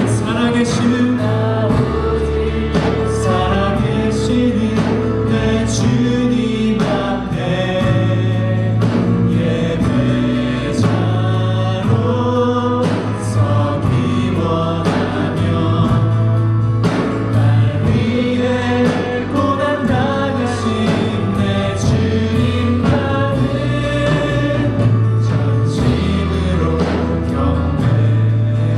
살아계시는 내 주님 앞에 예배자로 서기 원하며 날 위해 고난 당하신 내 주님만을 전심으로 경배하리.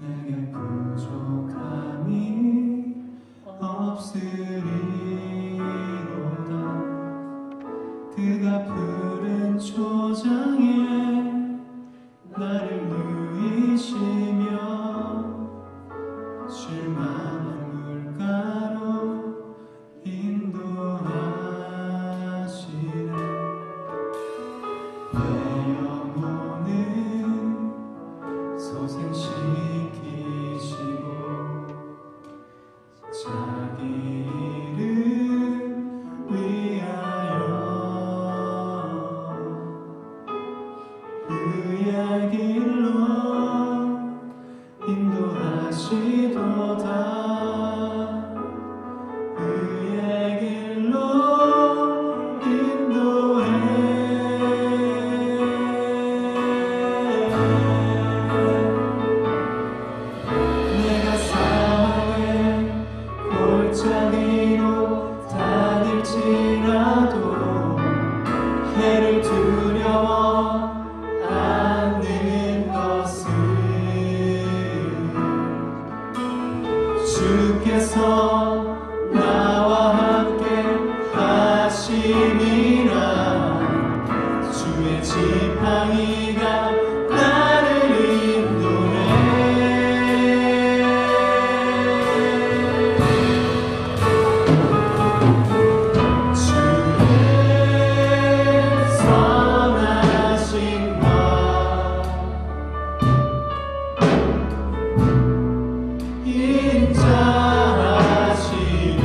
내게 부족함이 없으리로다. 그가 푸른 초장에 나를 누이시며 쉴만한 물가로 인도하시네. 내 영혼을 소생시키시고 자기 이름 위하여 의의 길로 인도하시도다. 의의 길로 인도해. 내가 사망의 골짜기로 다닐지라도 해를 두려워 않는 것을 주께서 나와 함께 하심이라. 주의 지팡이가 나를 인도해. 주의 선하심과 인자하심이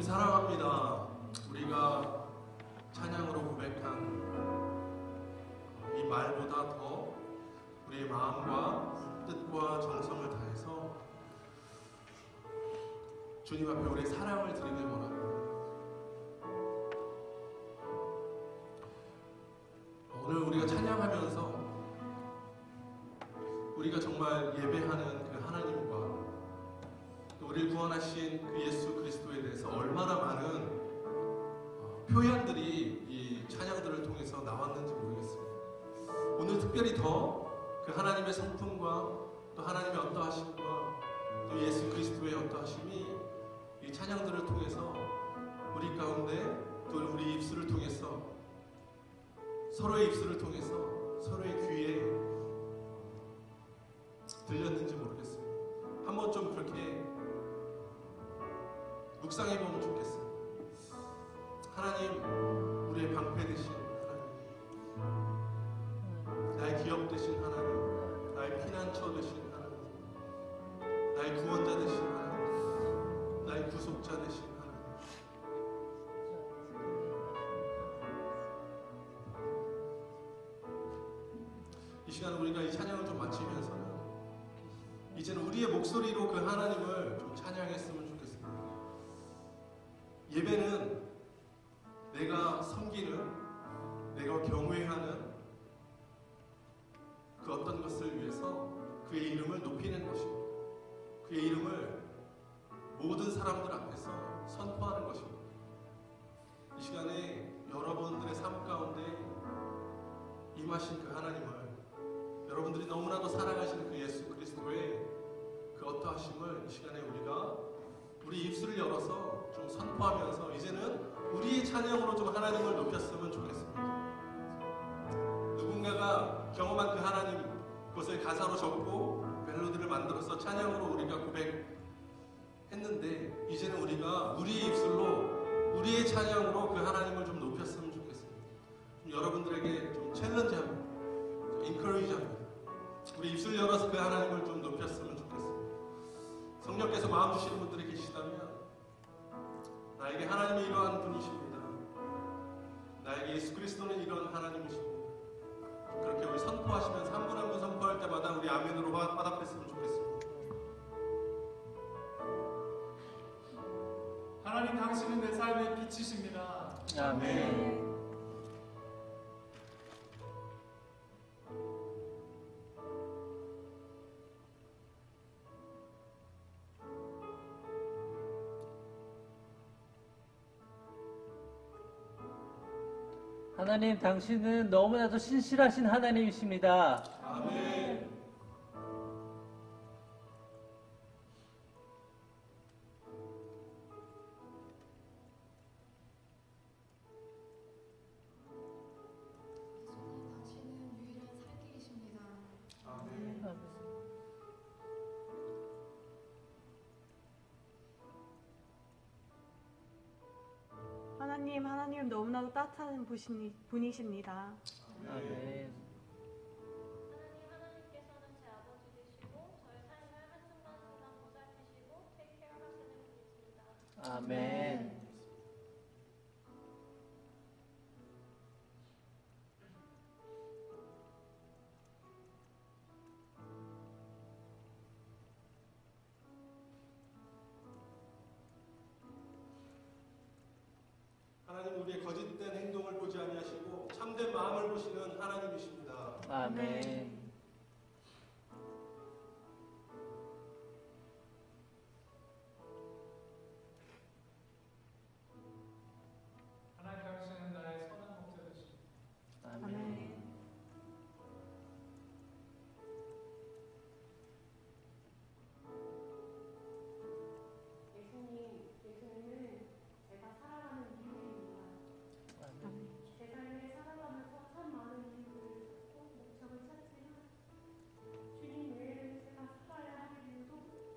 사랑합니다. 우리가 찬양으로 고백한 이 말보다 더 우리의 마음과 뜻과 정성을 다해서 주님 앞에 우리의 사랑을 드리길 원합니다. 오늘 우리가 찬양하면서 우리가 정말 예배하는 그 하나님과 또 우리를 구원하신 그 예수 그리스도에 대해서 얼마나 많은 표현들이 이 찬양들을 통해서 나왔는지 모르겠습니다. 오늘 특별히 더 그 하나님의 성품과 또 하나님의 어떠하심과 또 예수 그리스도의 어떠하심이 이 찬양들을 통해서 우리 가운데 또 우리 입술을 통해서 서로의 입술을 통해서 서로의 귀에 들렸는지 모르겠습니다. 한번 좀 그렇게 묵상해 보면 좋겠습니다. 하나님, 우리의 방패 되신 하나님, 나의 기업 되신 하나님, 나의 피난처 되신 하나님, 나의 구원자 되신 하나님, 나의 구속자 되신 하나님. 이 시간 우리가 이 찬양을 좀 마치면서는 이제는 우리의 목소리로 그 하나님을 좀 찬양했으면 좋겠습니다. 예배는 내가 섬기는, 내가 경외하는 그 어떤 것을 위해서 그의 이름을 높이는 것입니다. 그의 이름을 모든 사람들 앞에서 선포하는 것입니다. 이 시간에 여러분들의 삶 가운데 임하신 그 하나님을, 여러분들이 너무나도 사랑하시는 그 예수 그리스도의 그 어떠하심을 이 시간에 우리가 우리 입술을 열어서 좀 선포하면서 이제는 우리의 찬양으로 좀 하나님을 높였으면 좋겠습니다. 누군가가 경험한 그 하나님, 그것을 가사로 적고 멜로디를 만들어서 찬양으로 우리가 고백했는데 이제는 우리가 우리의 입술로 우리의 찬양으로 그 하나님을 좀 높였으면 좋겠습니다. 좀 여러분들에게 좀 챌린지합니다. 좀 인커리지합니다. 우리 입술 열어서 그 하나님을 좀 높였으면 좋겠습니다. 성령께서 마음 주시는 분들이 계시다면 나에게 하나님이 이러한 분이십니다. 나에게 예수 그리스도는 이러한 하나님이십니다. 그렇게 우리 선포하시면서 한 분 한 분 선포할 때마다 우리 아멘으로 화답했으면 좋겠습니다. 하나님, 당신은 내 삶의 빛이십니다. 아멘. 하나님, 당신은 너무나도 신실하신 하나님이십니다. 아멘. 예수님, 당신은 유일한 살 길이십니다. 아멘. 하나님 너무나도 따뜻한 분이십니다. 아멘. 하나님께서는 제 아버지 되시고 저의 삶을 한순간순간 보살피시고 테이크케어 하시는 분이십니다. 아멘. 하나님, 우리의 거짓된 행동을 보지 아니하시고 참된 마음을 보시는 하나님이십니다. 아멘. 하나님, 당신은 나의 선한 목자 되십니다. 아멘. 예수님은 제가 살아가는 이유입니다. 제 삶을 살아가면서 참 많은 이유를 찾고 목적을 찾지만 주님 외에는 제가 살아야 할 이유도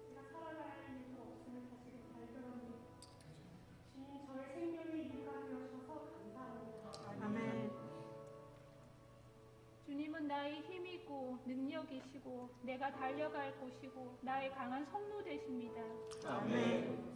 제가 살아가야 할 이유도 없음을 다시 발견합니다. 주님, 저의 생명의 이유가 되어주셔서 감사합니다. 아멘. 주님은 나의 힘이고 능력이시고 내가 달려갈 곳이고 나의 강한 성로 되십니다. 아멘.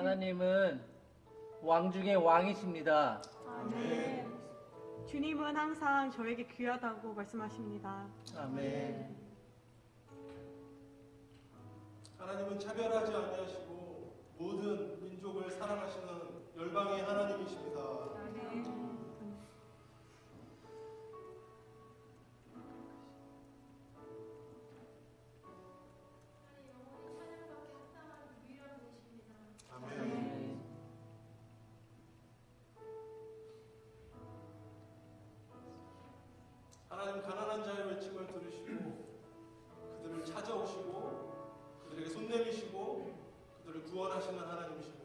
하나님은 왕 중에 왕이십니다. 아멘. 주님은 항상 저에게 귀하다고 말씀하십니다. 아멘. 하나님은 차별하지 아니하시고 모든 민족을 사랑하시는 열방의 하나님이십니다. 아멘. 하나님 가난한 자의 외침을 들으시고 그들을 찾아오시고 그들에게 손 내미시고 그들을 구원하시는 하나님이십니다.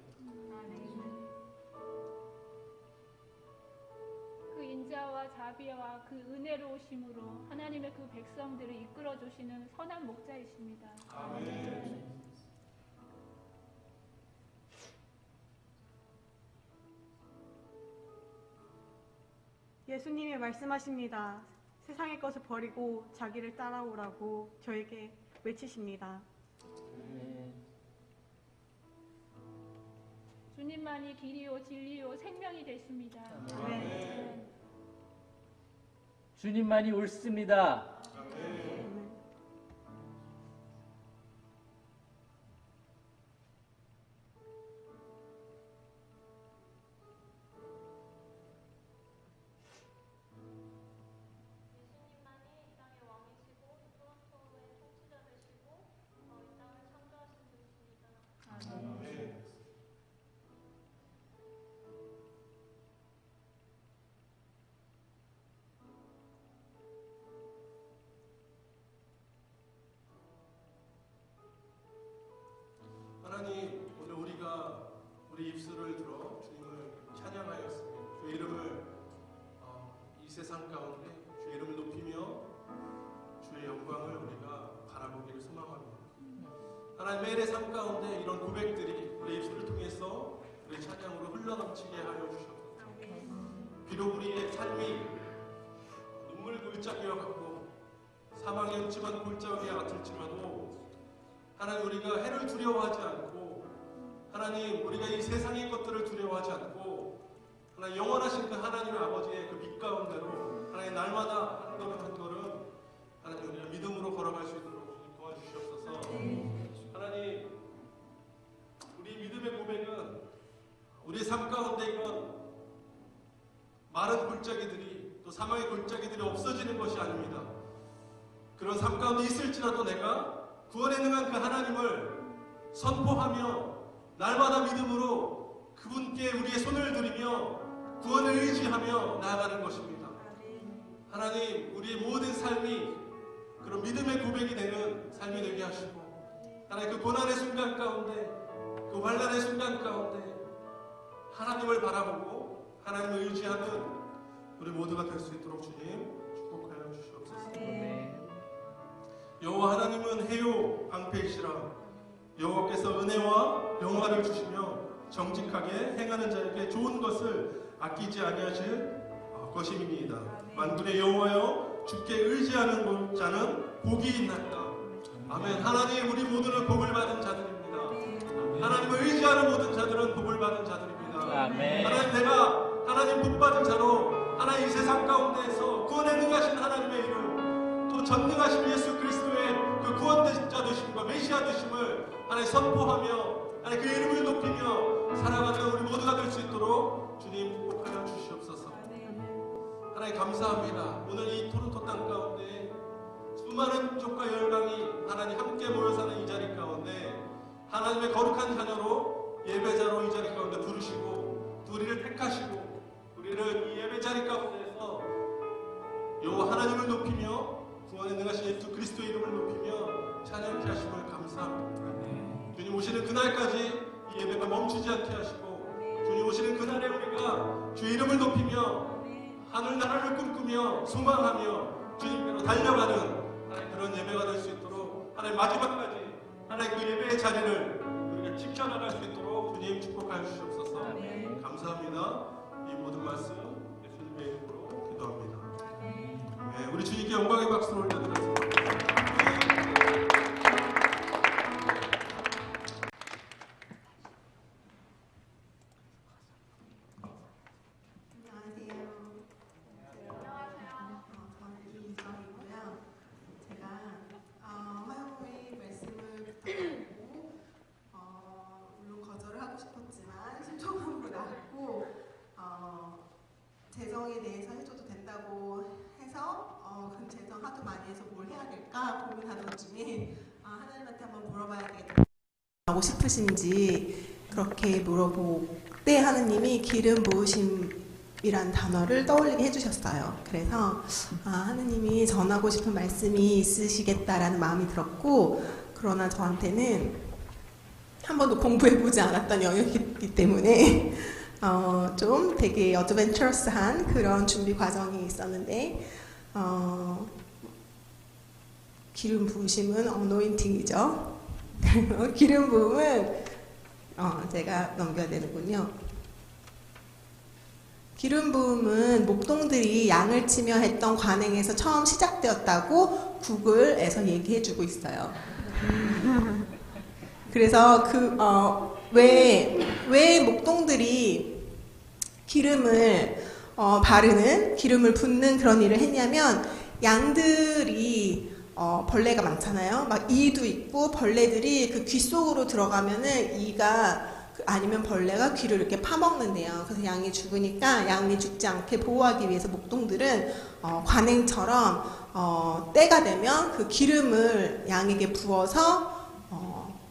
그 인자와 자비와 그 은혜로우심으로 하나님의 그 백성들을 이끌어 주시는 선한 목자이십니다. 아멘. 예수님이 말씀하십니다. 세상의 것을 버리고 자기를 따라오라고 저에게 외치십니다. 아멘. 주님만이 길이요 진리요 생명이 되십니다. 아멘. 주님만이 옳습니다. 아멘. 예수님만이 이 땅의 왕이시고 토론토의 통치자 되시고 이 땅을 창조하신 분이십니다. 아멘. 하나님, 오늘 우리가 우리 입술을 들어 주님을 찬양하였습니다. 주의 이름을 이 세상 가운데 주의 이름을 높이며 주의 영광을 우리가 바라보기를 소망합니다. 하나님, 매일의 삶 가운데 이런 고백들이 우리 입술을 통해서 우리 찬양으로 흘러넘치게 하여 주시옵소서. 비록 우리의 삶이 눈물 골짜기와 같고 사망의 음침한 골짜기와 같을지라도 하나님, 우리가 해를 두려워하지 않고 하나님, 우리가 이 세상의 것들을 두려워하지 않고 하나님, 영원하신 그 하나님의 아버지의 그 빛 가운데로 하나님, 날마다 한 걸음 한 걸음 하나님, 우리가 믿음으로 걸어갈 수 있도록 도와주시옵소서. 하나님, 우리 믿음의 고백은 우리 삶 가운데 이건 마른 골짜기들이 또 사망의 골짜기들이 없어지는 것이 아닙니다. 그런 삶 가운데 있을지라도 내가 구원에 능한 그 하나님을 선포하며 날마다 믿음으로 그분께 우리의 손을 들이며 구원을 의지하며 나아가는 것입니다. 하나님, 우리의 모든 삶이 그런 믿음의 고백이 되는 삶이 되게 하시고 하나님, 그 고난의 순간 가운데 그 환난의 순간 가운데 하나님을 바라보고 하나님을 의지하는 우리 모두가 될 수 있도록 주님 축복하여 주시옵소서. 여호와 하나님은 해요 방패이시라. 여호와께서 은혜와 영화를 주시며 정직하게 행하는 자에게 좋은 것을 아끼지 아니하실 것임이니이다. 만군의 여호와여, 주께 의지하는 자는 복이 있나이다. 아멘. 하나님, 우리 모두는 복을 받은 자들입니다. 하나님을 의지하는 모든 자들은 복을 받은 자들입니다. 아멘. 하나님, 내가 하나님 복 받은 자로 하나님 이 세상 가운데에서 구원에 능하신 하나님의 이름, 또 전능하신 예수 그리스도의 그 구원자 되심과 메시아 되심을 하나님 선포하며 하나님 그 이름을 높이며 살아가는 우리 모두가 될 수 있도록 주님 축복하여 주시옵소서. 하나님, 감사합니다. 오늘 이 토론토 땅 가운데 수많은 민족과 열방이 하나님 함께 모여 사는 이 자리 가운데 하나님의 거룩한 자녀로 예배자로 이 자리 가운데 부르시고 또 우리를 택하시고 우리를 이 예배 자리 가운데에서 여호와 하나님을 높이며 구원에 능하신 예수 그리스도의 이름을 높이며 찬양케 하심을 감사합니다. 주님 오시는 그날까지 이 예배가 멈추지 않게 하시고 주님 오시는 그날에 우리가 주의 이름을 높이며 하늘나라를 꿈꾸며 소망하며 주님께로 달려가는 하나님 그런 예배가 될 수 있도록 하나님 마지막까지 하나님 그 예배의 자리를 우리가 지켜나갈 수 있도록 주님 축복하여 주시옵소서. 감사합니다. 이 모든 말씀 예수님의 이름으로 기도합니다. 네, 우리 주님께 영광의 박수를 올려드렸습니다. 많이 해서 뭘 해야 될까 고민하던 중에 하나님한테 한번 물어봐야겠다 하고 싶으신지 그렇게 물어보고 그때 하나님이 기름 부으심이란 단어를 떠올리게 해주셨어요. 그래서 하나님이 전하고 싶은 말씀이 있으시겠다라는 마음이 들었고, 그러나 저한테는 한 번도 공부해보지 않았던 영역이기 때문에 좀 되게 어드벤처러스한 그런 준비 과정이 있었는데, 기름 부으심은 어노인팅이죠. 기름 부음은 제가 넘겨야 되는군요. 기름 부음은 목동들이 양을 치며 했던 관행에서 처음 시작되었다고 구글에서 얘기해주고 있어요. 그래서 왜 목동들이 기름을 기름을 붓는 그런 일을 했냐면, 양들이 벌레가 많잖아요. 막 이도 있고 벌레들이 그 귀 속으로 들어가면은 아니면 벌레가 귀를 이렇게 파먹는데요. 그래서 양이 죽으니까 양이 죽지 않게 보호하기 위해서 목동들은 관행처럼 때가 되면 그 기름을 양에게 부어서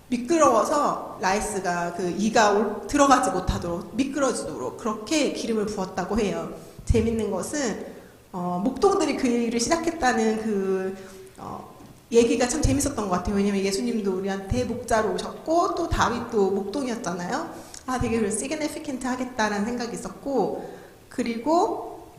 미끄러워서 라이스가 그 이가 들어가지 못하도록 미끄러지도록 그렇게 기름을 부었다고 해요. 재밌는 것은 목동들이 그 일을 시작했다는 얘기가 참 재밌었던 것 같아요. 왜냐면 예수님도 우리한테 목자로 오셨고 또 다윗도 목동이었잖아요. 되게 시그니피켄트 하겠다라는 생각이 있었고, 그리고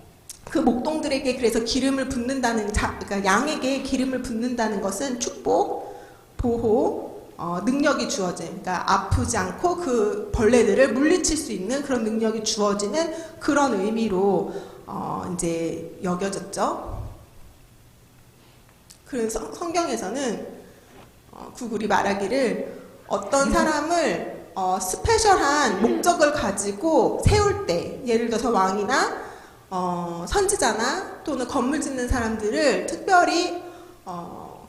그 목동들에게 그래서 기름을 붓는다는 그러니까 양에게 기름을 붓는다는 것은 축복, 보호, 능력이 주어진, 그러니까 아프지 않고 그 벌레들을 물리칠 수 있는 그런 능력이 주어지는 그런 의미로 이제 여겨졌죠. 그래서 성경에서는 구글이 말하기를 어떤 사람을 스페셜한 목적을 가지고 세울 때, 예를 들어서 왕이나 선지자나 또는 건물 짓는 사람들을 특별히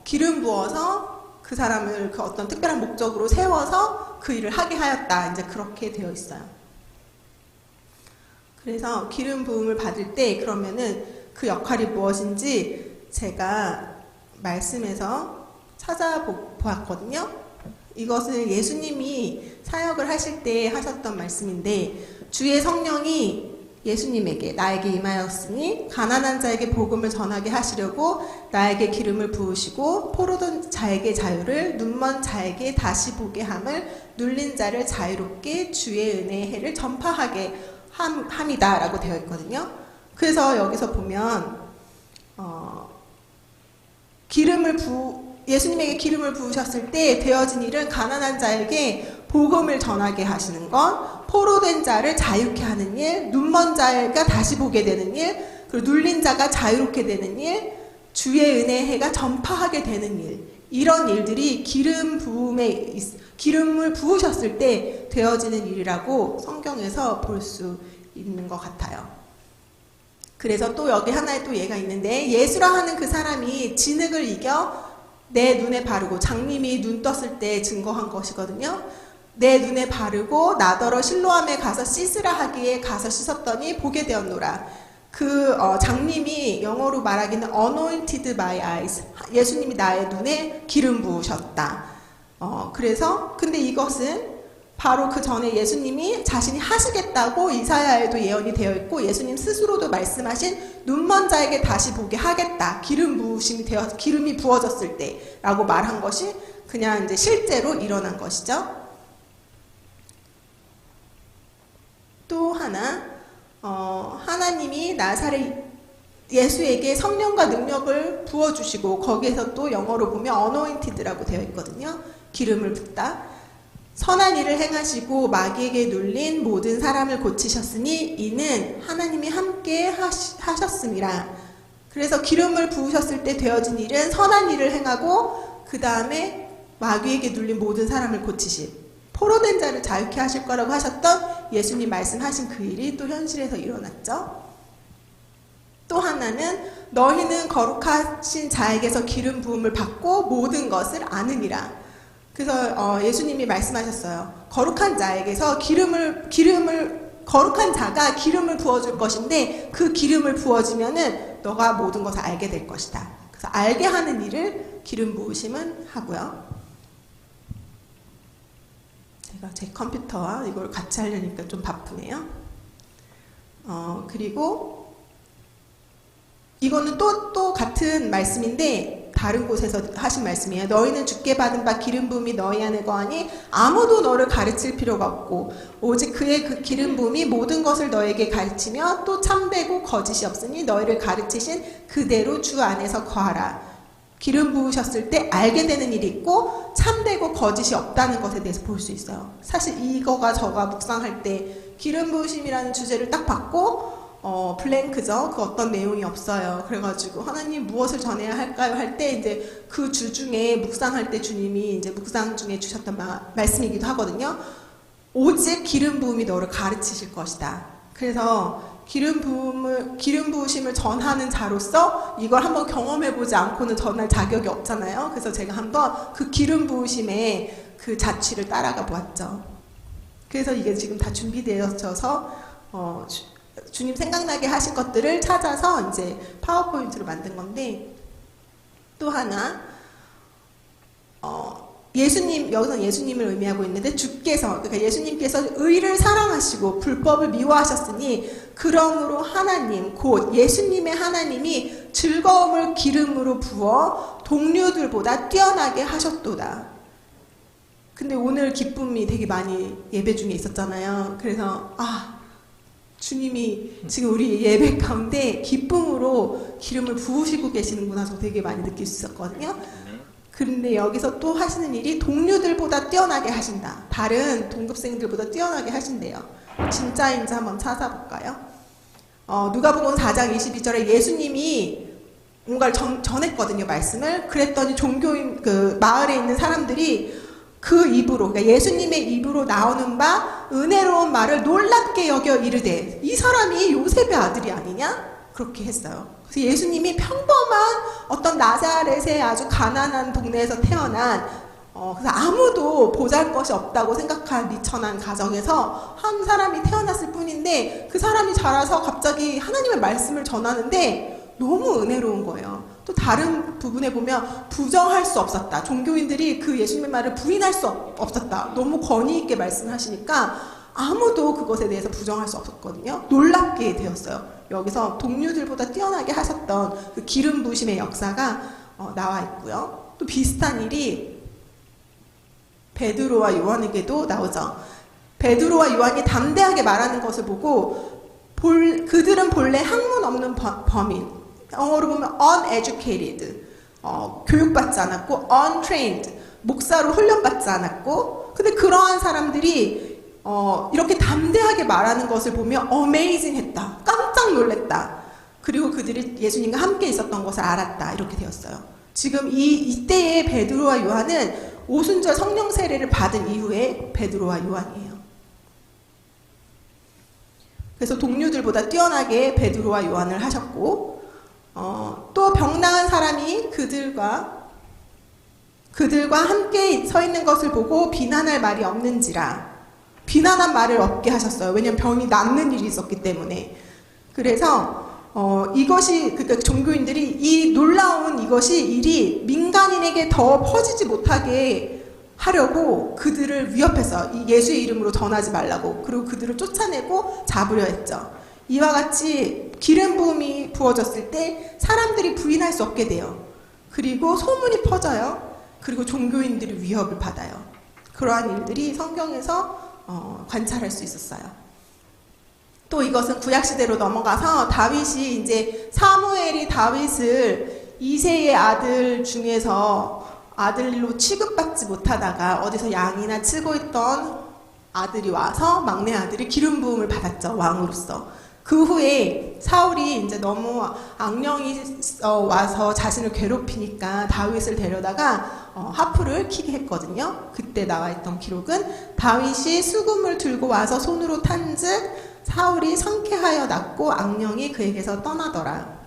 기름 부어서 그 사람을 그 어떤 특별한 목적으로 세워서 그 일을 하게 하였다. 이제 그렇게 되어 있어요. 그래서 기름 부음을 받을 때 그러면은 그 역할이 무엇인지 제가 말씀에서 찾아보았거든요. 이것은 예수님이 사역을 하실 때 하셨던 말씀인데, 주의 성령이 예수님에게 나에게 임하였으니 가난한 자에게 복음을 전하게 하시려고 나에게 기름을 부으시고 포로된 자에게 자유를, 눈먼 자에게 다시 보게 함을, 눌린 자를 자유롭게 주의 은혜의 해를 전파하게 함이다 라고 되어 있거든요. 그래서 여기서 보면 예수님에게 기름을 부으셨을 때 되어진 일은 가난한 자에게 복음을 전하게 하시는 것, 포로된 자를 자유케 하는 일, 눈먼 자가 다시 보게 되는 일, 그리고 눌린 자가 자유롭게 되는 일, 주의 은혜의 해가 전파하게 되는 일, 이런 일들이 기름을 부으셨을 때 되어지는 일이라고 성경에서 볼 수 있는 것 같아요. 그래서 또 여기 하나의 또 예가 있는데, 예수라 하는 그 사람이 진흙을 이겨 내 눈에 바르고, 장님이 눈 떴을 때 증거한 것이거든요. 내 눈에 바르고 나더러 실로암에 가서 씻으라 하기에 가서 씻었더니 보게 되었노라. 그 장님이 영어로 말하기는 anointed my eyes, 예수님이 나의 눈에 기름 부으셨다. 그래서 근데 이것은 바로 그 전에 예수님이 자신이 하시겠다고 이사야에도 예언이 되어 있고, 예수님 스스로도 말씀하신 눈먼 자에게 다시 보게 하겠다, 기름이 부어졌을 때라고 말한 것이 그냥 이제 실제로 일어난 것이죠. 또 하나, 하나님이 나사렛 예수에게 성령과 능력을 부어주시고, 거기에서 또 영어로 보면 anointed라고 되어 있거든요. 기름을 붓다. 선한 일을 행하시고 마귀에게 눌린 모든 사람을 고치셨으니 이는 하나님이 함께 하셨음이라. 그래서 기름을 부으셨을 때 되어진 일은 선한 일을 행하고 그 다음에 마귀에게 눌린 모든 사람을 고치심, 포로된 자를 자유케 하실 거라고 하셨던 예수님 말씀하신 그 일이 또 현실에서 일어났죠. 또 하나는 너희는 거룩하신 자에게서 기름 부음을 받고 모든 것을 아느니라. 그래서 예수님이 말씀하셨어요. 거룩한 자에게서 거룩한 자가 기름을 부어줄 것인데 그 기름을 부어주면은 너가 모든 것을 알게 될 것이다. 그래서 알게 하는 일을 기름 부으심은 하고요. 제가 제 컴퓨터와 이걸 같이 하려니까 좀 바쁘네요. 그리고 이거는 또 같은 말씀인데 다른 곳에서 하신 말씀이에요. 너희는 주께 받은 바 기름 부음이 너희 안에 거하니 아무도 너를 가르칠 필요가 없고 오직 그의 그 기름 부음이 모든 것을 너에게 가르치며 또 참되고 거짓이 없으니 너희를 가르치신 그대로 주 안에서 거하라. 기름 부으셨을 때 알게 되는 일이 있고 참되고 거짓이 없다는 것에 대해서 볼 수 있어요. 사실 이거가 제가 묵상할 때 기름 부으심이라는 주제를 딱 받고 블랭크죠. 그 어떤 내용이 없어요. 그래가지고 하나님 무엇을 전해야 할까요? 할 때 이제 그 주 중에 묵상할 때 주님이 이제 묵상 중에 주셨던 말씀이기도 하거든요. 오직 기름 부음이 너를 가르치실 것이다. 그래서 기름 부으심을 전하는 자로서 이걸 한번 경험해보지 않고는 전할 자격이 없잖아요. 그래서 제가 한번 그 기름 부으심의 그 자취를 따라가 보았죠. 그래서 이게 지금 다 준비되어져서 주님 생각나게 하신 것들을 찾아서 이제 파워포인트로 만든 건데, 또 하나 예수님, 여기서 예수님을 의미하고 있는데 주께서, 그러니까 예수님께서 의를 사랑하시고 불법을 미워하셨으니 그러므로 하나님 곧 예수님의 하나님이 즐거움을 기름으로 부어 동료들보다 뛰어나게 하셨도다. 근데 오늘 기쁨이 되게 많이 예배 중에 있었잖아요. 그래서 주님이 지금 우리 예배 가운데 기쁨으로 기름을 부으시고 계시는구나 저 되게 많이 느낄 수 있었거든요. 그런데 여기서 또 하시는 일이 동료들보다 뛰어나게 하신다. 다른 동급생들보다 뛰어나게 하신대요. 진짜인지 한번 찾아볼까요? 누가복음 4장 22절에 예수님이 뭔가를 전했거든요, 말씀을. 그랬더니 종교인 그 마을에 있는 사람들이 그 입으로, 그러니까 예수님의 입으로 나오는 바 은혜로운 말을 놀랍게 여겨 이르되 이 사람이 요셉의 아들이 아니냐? 그렇게 했어요. 그래서 예수님이 평범한 어떤 나자렛의 아주 가난한 동네에서 태어난 그래서 아무도 보잘것이 없다고 생각한 미천한 가정에서 한 사람이 태어났을 뿐인데 그 사람이 자라서 갑자기 하나님의 말씀을 전하는데 너무 은혜로운 거예요. 또 다른 부분에 보면 부정할 수 없었다. 종교인들이 그 예수님의 말을 부인할 수 없었다. 너무 권위 있게 말씀하시니까 아무도 그것에 대해서 부정할 수 없었거든요. 놀랍게 되었어요. 여기서 동료들보다 뛰어나게 하셨던 그 기름 부으심의 역사가 나와 있고요. 또 비슷한 일이 베드로와 요한에게도 나오죠. 베드로와 요한이 담대하게 말하는 것을 보고 그들은 본래 학문 없는 범인, 영어로 보면 uneducated, 교육받지 않았고 untrained, 목사로 훈련받지 않았고, 근데 그러한 사람들이 이렇게 담대하게 말하는 것을 보며 amazing 했다. 깜짝 놀랐다. 그리고 그들이 예수님과 함께 있었던 것을 알았다. 이렇게 되었어요. 지금 이때의 베드로와 요한은 오순절 성령 세례를 받은 이후에 베드로와 요한이에요. 그래서 동료들보다 뛰어나게 베드로와 요한을 하셨고, 또 병나은 사람이 그들과 함께 서 있는 것을 보고 비난할 말이 없는지라. 비난한 말을 없게 하셨어요. 왜냐하면 병이 낫는 일이 있었기 때문에. 그래서 이것이, 그러니까 종교인들이 이 놀라운 일이 민간인에게 더 퍼지지 못하게 하려고 그들을 위협해서 이 예수의 이름으로 전하지 말라고, 그리고 그들을 쫓아내고 잡으려 했죠. 이와 같이 기름 부음이 부어졌을 때 사람들이 부인할 수 없게 돼요. 그리고 소문이 퍼져요. 그리고 종교인들이 위협을 받아요. 그러한 일들이 성경에서 관찰할 수 있었어요. 또 이것은 구약시대로 넘어가서 다윗이 이제 사무엘이 다윗을 2세의 아들 중에서 아들로 취급받지 못하다가 어디서 양이나 치고 있던 아들이 와서 막내 아들이 기름 부음을 받았죠. 왕으로서. 그 후에 사울이 이제 너무 악령이 와서 자신을 괴롭히니까 다윗을 데려다가 하프를 키게 했거든요. 그때 나와 있던 기록은 다윗이 수금을 들고 와서 손으로 탄즉 사울이 상쾌하여 낫고 악령이 그에게서 떠나더라.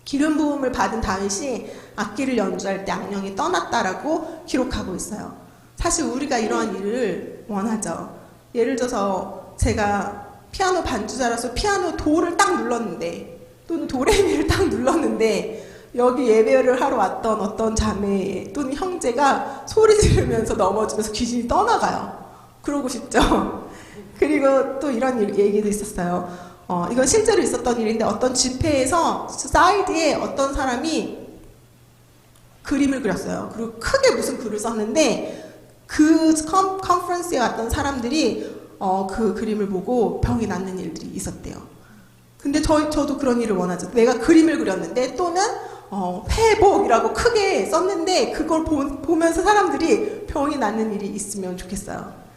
기름 부음을 받은 다윗이 악기를 연주할 때 악령이 떠났다라고 기록하고 있어요. 사실 우리가 이러한 일을 원하죠. 예를 들어서 제가 피아노 반주자라서 피아노 도를 딱 눌렀는데, 또는 도레미를 딱 눌렀는데 여기 예배를 하러 왔던 어떤 자매 또는 형제가 소리 지르면서 넘어지면서 귀신이 떠나가요. 그러고 싶죠. 그리고 또 이런 얘기도 있었어요. 이건 실제로 있었던 일인데 어떤 집회에서 사이드에 어떤 사람이 그림을 그렸어요. 그리고 크게 무슨 글을 썼는데 그 컨퍼런스에 왔던 사람들이 그 그림을 보고 병이 낫는 일들이 있었대요. 근데 저도 그런 일을 원하죠. 내가 그림을 그렸는데 또는 회복이라고 크게 썼는데 그걸 보면서 사람들이 병이 낫는 일이 있으면 좋겠어요.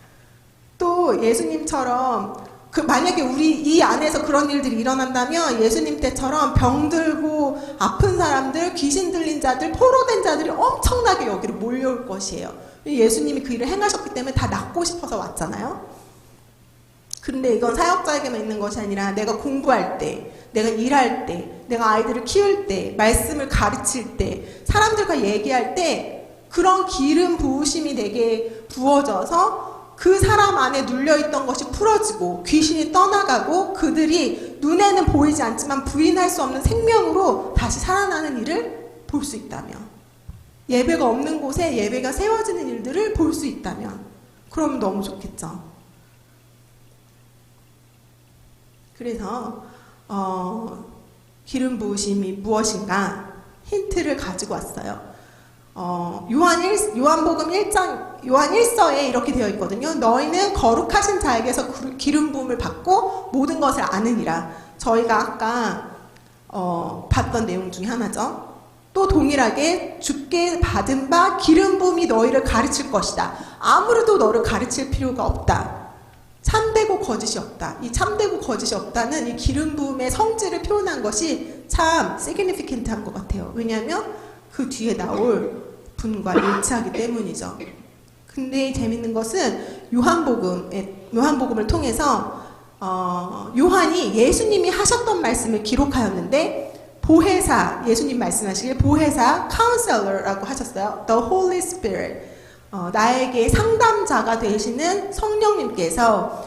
또 예수님처럼 만약에 우리 이 안에서 그런 일들이 일어난다면 예수님 때처럼 병들고 아픈 사람들, 귀신 들린 자들, 포로된 자들이 엄청나게 여기로 몰려올 것이에요. 예수님이 그 일을 행하셨기 때문에 다 낫고 싶어서 왔잖아요. 그런데 이건 사역자에게만 있는 것이 아니라 내가 공부할 때, 내가 일할 때, 내가 아이들을 키울 때, 말씀을 가르칠 때, 사람들과 얘기할 때 그런 기름 부으심이 내게 부어져서 그 사람 안에 눌려있던 것이 풀어지고 귀신이 떠나가고 그들이 눈에는 보이지 않지만 부인할 수 없는 생명으로 다시 살아나는 일을 볼 수 있다면, 예배가 없는 곳에 예배가 세워지는 일들을 볼 수 있다면 그러면 너무 좋겠죠. 그래서 기름 부으심이 무엇인가 힌트를 가지고 왔어요. 요한복음 요한 1서에 이렇게 되어 있거든요. 너희는 거룩하신 자에게서 기름 부음을 받고 모든 것을 아느니라. 저희가 아까 봤던 내용 중에 하나죠. 또 동일하게 주께 받은 바 기름 부음이 너희를 가르칠 것이다. 아무래도 너를 가르칠 필요가 없다. 참되고 거짓이 없다. 이 참되고 거짓이 없다는 이 기름 부음의 성질을 표현한 것이 참 significant한 것 같아요. 왜냐하면 그 뒤에 나올 분과 일치하기 때문이죠. 근데 재밌는 것은 요한복음을 통해서 요한이 예수님이 하셨던 말씀을 기록하였는데 보혜사, 예수님 말씀하시길 보혜사, counselor라고 하셨어요. The Holy Spirit, 나에게 상담자가 되시는 성령님께서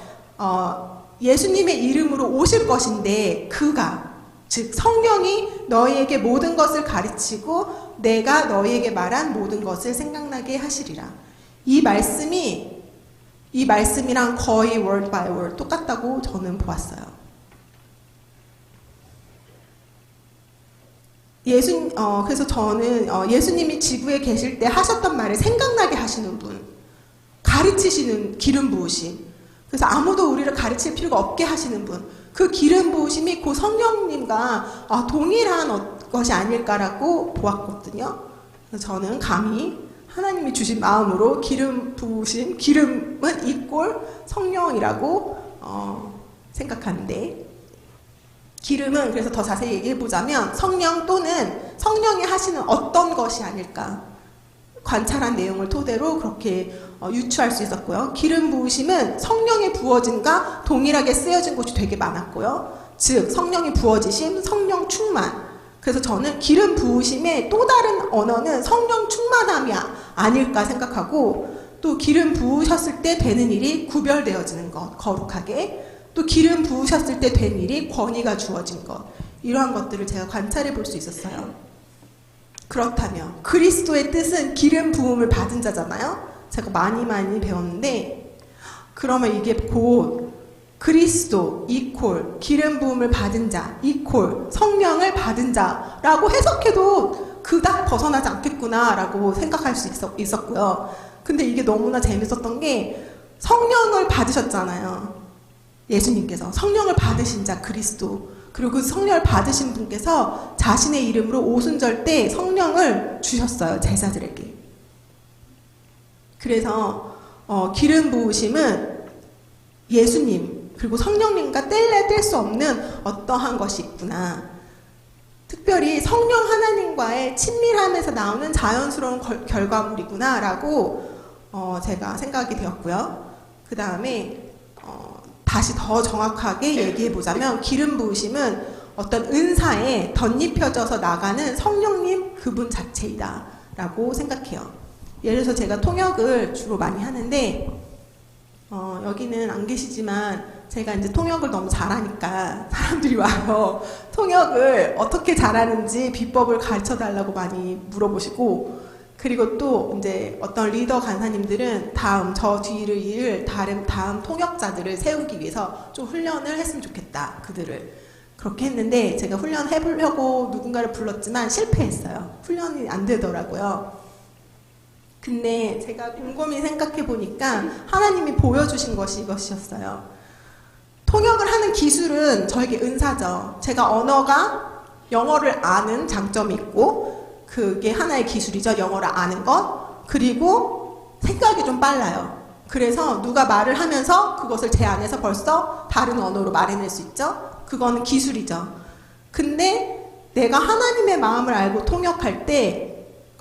예수님의 이름으로 오실 것인데 그가, 즉 성령이 너희에게 모든 것을 가르치고 내가 너희에게 말한 모든 것을 생각나게 하시리라. 이 말씀이랑 거의 word by word 똑같다고 저는 보았어요. 그래서 저는 예수님이 지구에 계실 때 하셨던 말을 생각나게 하시는 분, 가르치시는 기름 부으심, 그래서 아무도 우리를 가르칠 필요가 없게 하시는 분, 그 기름 부으심이 그 성령님과 동일한 것이 아닐까라고 보았거든요. 그래서 저는 감히 하나님이 주신 마음으로 기름 부으심, 기름은 이꼴 성령이라고 생각하는데, 기름은 그래서 더 자세히 얘기해보자면 성령 또는 성령이 하시는 어떤 것이 아닐까, 관찰한 내용을 토대로 그렇게 유추할 수 있었고요. 기름 부으심은 성령이 부어진과 동일하게 쓰여진 곳이 되게 많았고요. 즉 성령이 부어지심, 성령 충만. 그래서 저는 기름 부으심의 또 다른 언어는 성령 충만함이 아닐까 생각하고, 또 기름 부으셨을 때 되는 일이 구별되어지는 것, 거룩하게, 또 기름 부으셨을 때 된 일이 권위가 주어진 것, 이러한 것들을 제가 관찰해 볼 수 있었어요. 그렇다면 그리스도의 뜻은 기름 부음을 받은 자잖아요. 제가 많이 배웠는데, 그러면 이게 곧 그리스도 이퀄 기름 부음을 받은 자 이퀄 성령을 받은 자라고 해석해도 그닥 벗어나지 않겠구나라고 생각할 수 있었고요. 근데 이게 너무나 재밌었던 게 성령을 받으셨잖아요. 예수님께서 성령을 받으신 자 그리스도, 그리고 그 성령을 받으신 분께서 자신의 이름으로 오순절 때 성령을 주셨어요, 제자들에게. 그래서 기름 부으심은 예수님 그리고 성령님과 뗄래야 뗄 수 없는 어떠한 것이 있구나, 특별히 성령 하나님과의 친밀함에서 나오는 자연스러운 결과물이구나 라고 제가 생각이 되었고요. 그 다음에 다시 더 정확하게 얘기해보자면 기름 부으심은 어떤 은사에 덧입혀져서 나가는 성령님 그분 자체이다 라고 생각해요. 예를 들어서 제가 통역을 주로 많이 하는데 여기는 안 계시지만 제가 이제 통역을 너무 잘하니까 사람들이 와요. 통역을 어떻게 잘하는지 비법을 가르쳐 달라고 많이 물어보시고, 그리고 또 이제 어떤 리더 간사님들은 다음 저 뒤를 이을 다음 통역자들을 세우기 위해서 좀 훈련을 했으면 좋겠다, 그들을. 그렇게 했는데 제가 훈련해보려고 누군가를 불렀지만 실패했어요. 훈련이 안 되더라고요. 근데 제가 곰곰이 생각해 보니까 하나님이 보여주신 것이 이것이었어요. 통역을 하는 기술은 저에게 은사죠. 제가 언어가 영어를 아는 장점이 있고, 그게 하나의 기술이죠. 영어를 아는 것. 그리고 생각이 좀 빨라요. 그래서 누가 말을 하면서 그것을 제 안에서 벌써 다른 언어로 말해낼 수 있죠. 그거는 기술이죠. 근데 내가 하나님의 마음을 알고 통역할 때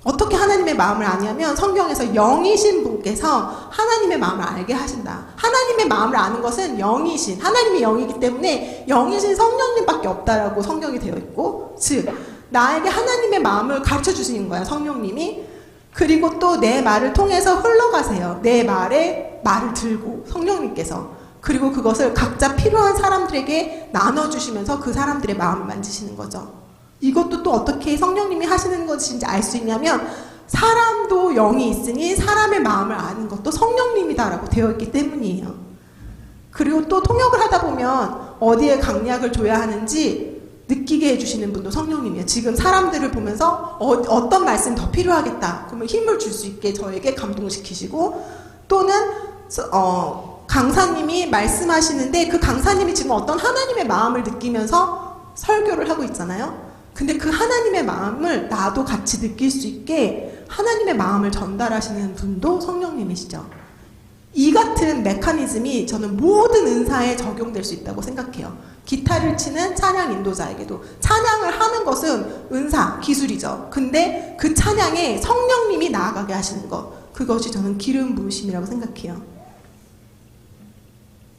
어떻게 하나님의 마음을 아냐면, 성경에서 영이신 분께서 하나님의 마음을 알게 하신다. 하나님의 마음을 아는 것은 영이신, 하나님의 영이기 때문에 영이신 성령님밖에 없다라고 성경이 되어 있고, 즉 나에게 하나님의 마음을 가르쳐 주시는 거야, 성령님이. 그리고 또 내 말을 통해서 흘러가세요. 내 말을 들고 성령님께서. 그리고 그것을 각자 필요한 사람들에게 나눠주시면서 그 사람들의 마음을 만지시는 거죠. 이것도 또 어떻게 성령님이 하시는 것인지 알 수 있냐면, 사람도 영이 있으니 사람의 마음을 아는 것도 성령님이다라고 되어 있기 때문이에요. 그리고 또 통역을 하다 보면 어디에 강약을 줘야 하는지 느끼게 해주시는 분도 성령님이에요. 지금 사람들을 보면서 어떤 말씀이 더 필요하겠다, 그러면 힘을 줄 수 있게 저에게 감동시키시고, 또는 강사님이 말씀하시는데 그 강사님이 지금 어떤 하나님의 마음을 느끼면서 설교를 하고 있잖아요. 근데 그 하나님의 마음을 나도 같이 느낄 수 있게 하나님의 마음을 전달하시는 분도 성령님이시죠. 이 같은 메커니즘이 저는 모든 은사에 적용될 수 있다고 생각해요. 기타를 치는 찬양 인도자에게도 찬양을 하는 것은 은사, 기술이죠. 근데 그 찬양에 성령님이 나아가게 하시는 것, 그것이 저는 기름 부으심이라고 생각해요.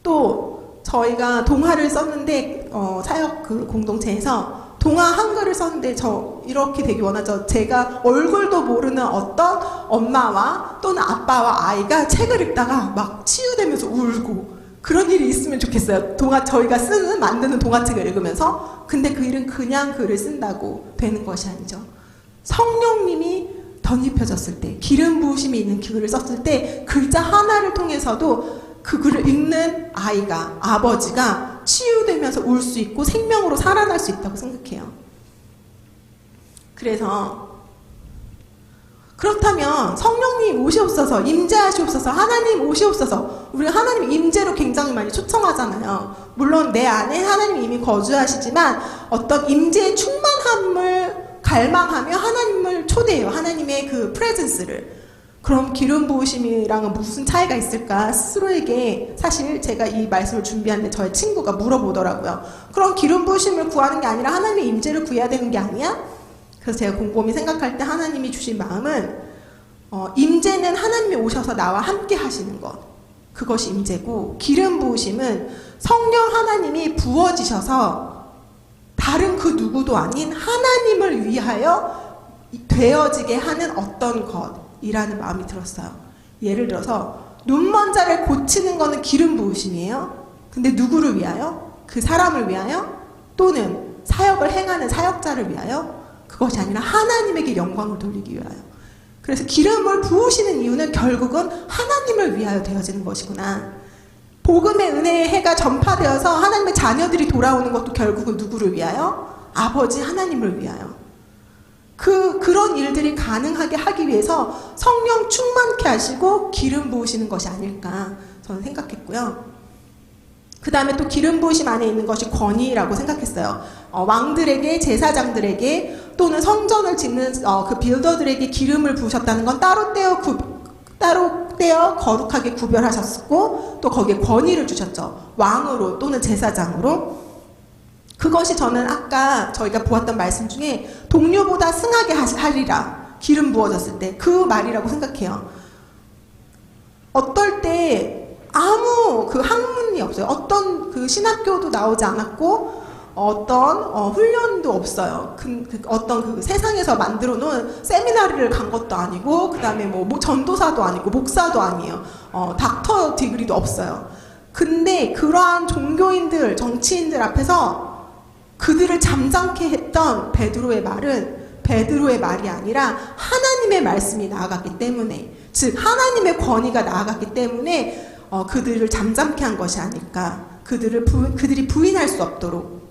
또 저희가 동화를 썼는데 사역 그 공동체에서 동화 한글을 썼는데 저 이렇게 되기 원하죠. 제가 얼굴도 모르는 어떤 엄마와 또는 아빠와 아이가 책을 읽다가 막 치유되면서 울고, 그런 일이 있으면 좋겠어요. 저희가 만드는 동화책을 읽으면서. 근데 그 일은 그냥 글을 쓴다고 되는 것이 아니죠. 성령님이 덧입혀졌을 때, 기름 부으심이 있는 글을 썼을 때 글자 하나를 통해서도 그 글을 읽는 아이가, 아버지가 치유되면서 울 수 있고 생명으로 살아날 수 있다고 생각해요. 그래서 그렇다면 성령님 오시옵소서, 임재하시옵소서, 하나님 오시옵소서. 우리가 하나님 임재로 굉장히 많이 초청하잖아요. 물론 내 안에 하나님이 이미 거주하시지만 어떤 임재의 충만함을 갈망하며 하나님을 초대해요. 하나님의 그 프레젠스를. 그럼 기름 부으심이랑은 무슨 차이가 있을까? 스스로에게 사실 제가 이 말씀을 준비하는데 저의 친구가 물어보더라고요. 그럼 기름 부으심을 구하는 게 아니라 하나님의 임재를 구해야 되는 게 아니야? 그래서 제가 곰곰이 생각할 때 하나님이 주신 마음은 임재는 하나님이 오셔서 나와 함께 하시는 것, 그것이 임재고, 기름 부으심은 성령 하나님이 부어지셔서 다른 그 누구도 아닌 하나님을 위하여 되어지게 하는 어떤 것이라는 마음이 들었어요. 예를 들어서 눈먼 자를 고치는 거는 기름 부으심이에요. 근데 누구를 위하여? 그 사람을 위하여? 또는 사역을 행하는 사역자를 위하여? 그것이 아니라 하나님에게 영광을 돌리기 위하여. 그래서 기름을 부으시는 이유는 결국은 하나님을 위하여 되어지는 것이구나. 복음의 은혜의 해가 전파되어서 하나님의 자녀들이 돌아오는 것도 결국은 누구를 위하여? 아버지 하나님을 위하여. 그런 일들이 가능하게 하기 위해서 성령 충만케 하시고 기름 부으시는 것이 아닐까 저는 생각했고요. 그 다음에 또 기름 부으심 안에 있는 것이 권위라고 생각했어요. 왕들에게, 제사장들에게, 또는 성전을 짓는 그 빌더들에게 기름을 부으셨다는 건 따로 떼어 거룩하게 구별하셨고, 또 거기에 권위를 주셨죠. 왕으로 또는 제사장으로. 그것이 저는 아까 저희가 보았던 말씀 중에 동료보다 승하게 하리라, 기름 부어졌을 때 그 말이라고 생각해요. 어떨 때 아무 그 학문이 없어요. 어떤 그 신학교도 나오지 않았고 어떤 훈련도 없어요. 어떤 그 세상에서 만들어 놓은 세미나리를 간 것도 아니고, 그 다음에 뭐 전도사도 아니고 목사도 아니에요. 닥터 디그리도 없어요. 근데 그러한 종교인들, 정치인들 앞에서 그들을 잠잠케 했던 베드로의 말은 베드로의 말이 아니라 하나님의 말씀이 나아갔기 때문에, 즉 하나님의 권위가 나아갔기 때문에 그들을 잠잠케 한 것이 아닐까. 그들이 부인할 수 없도록.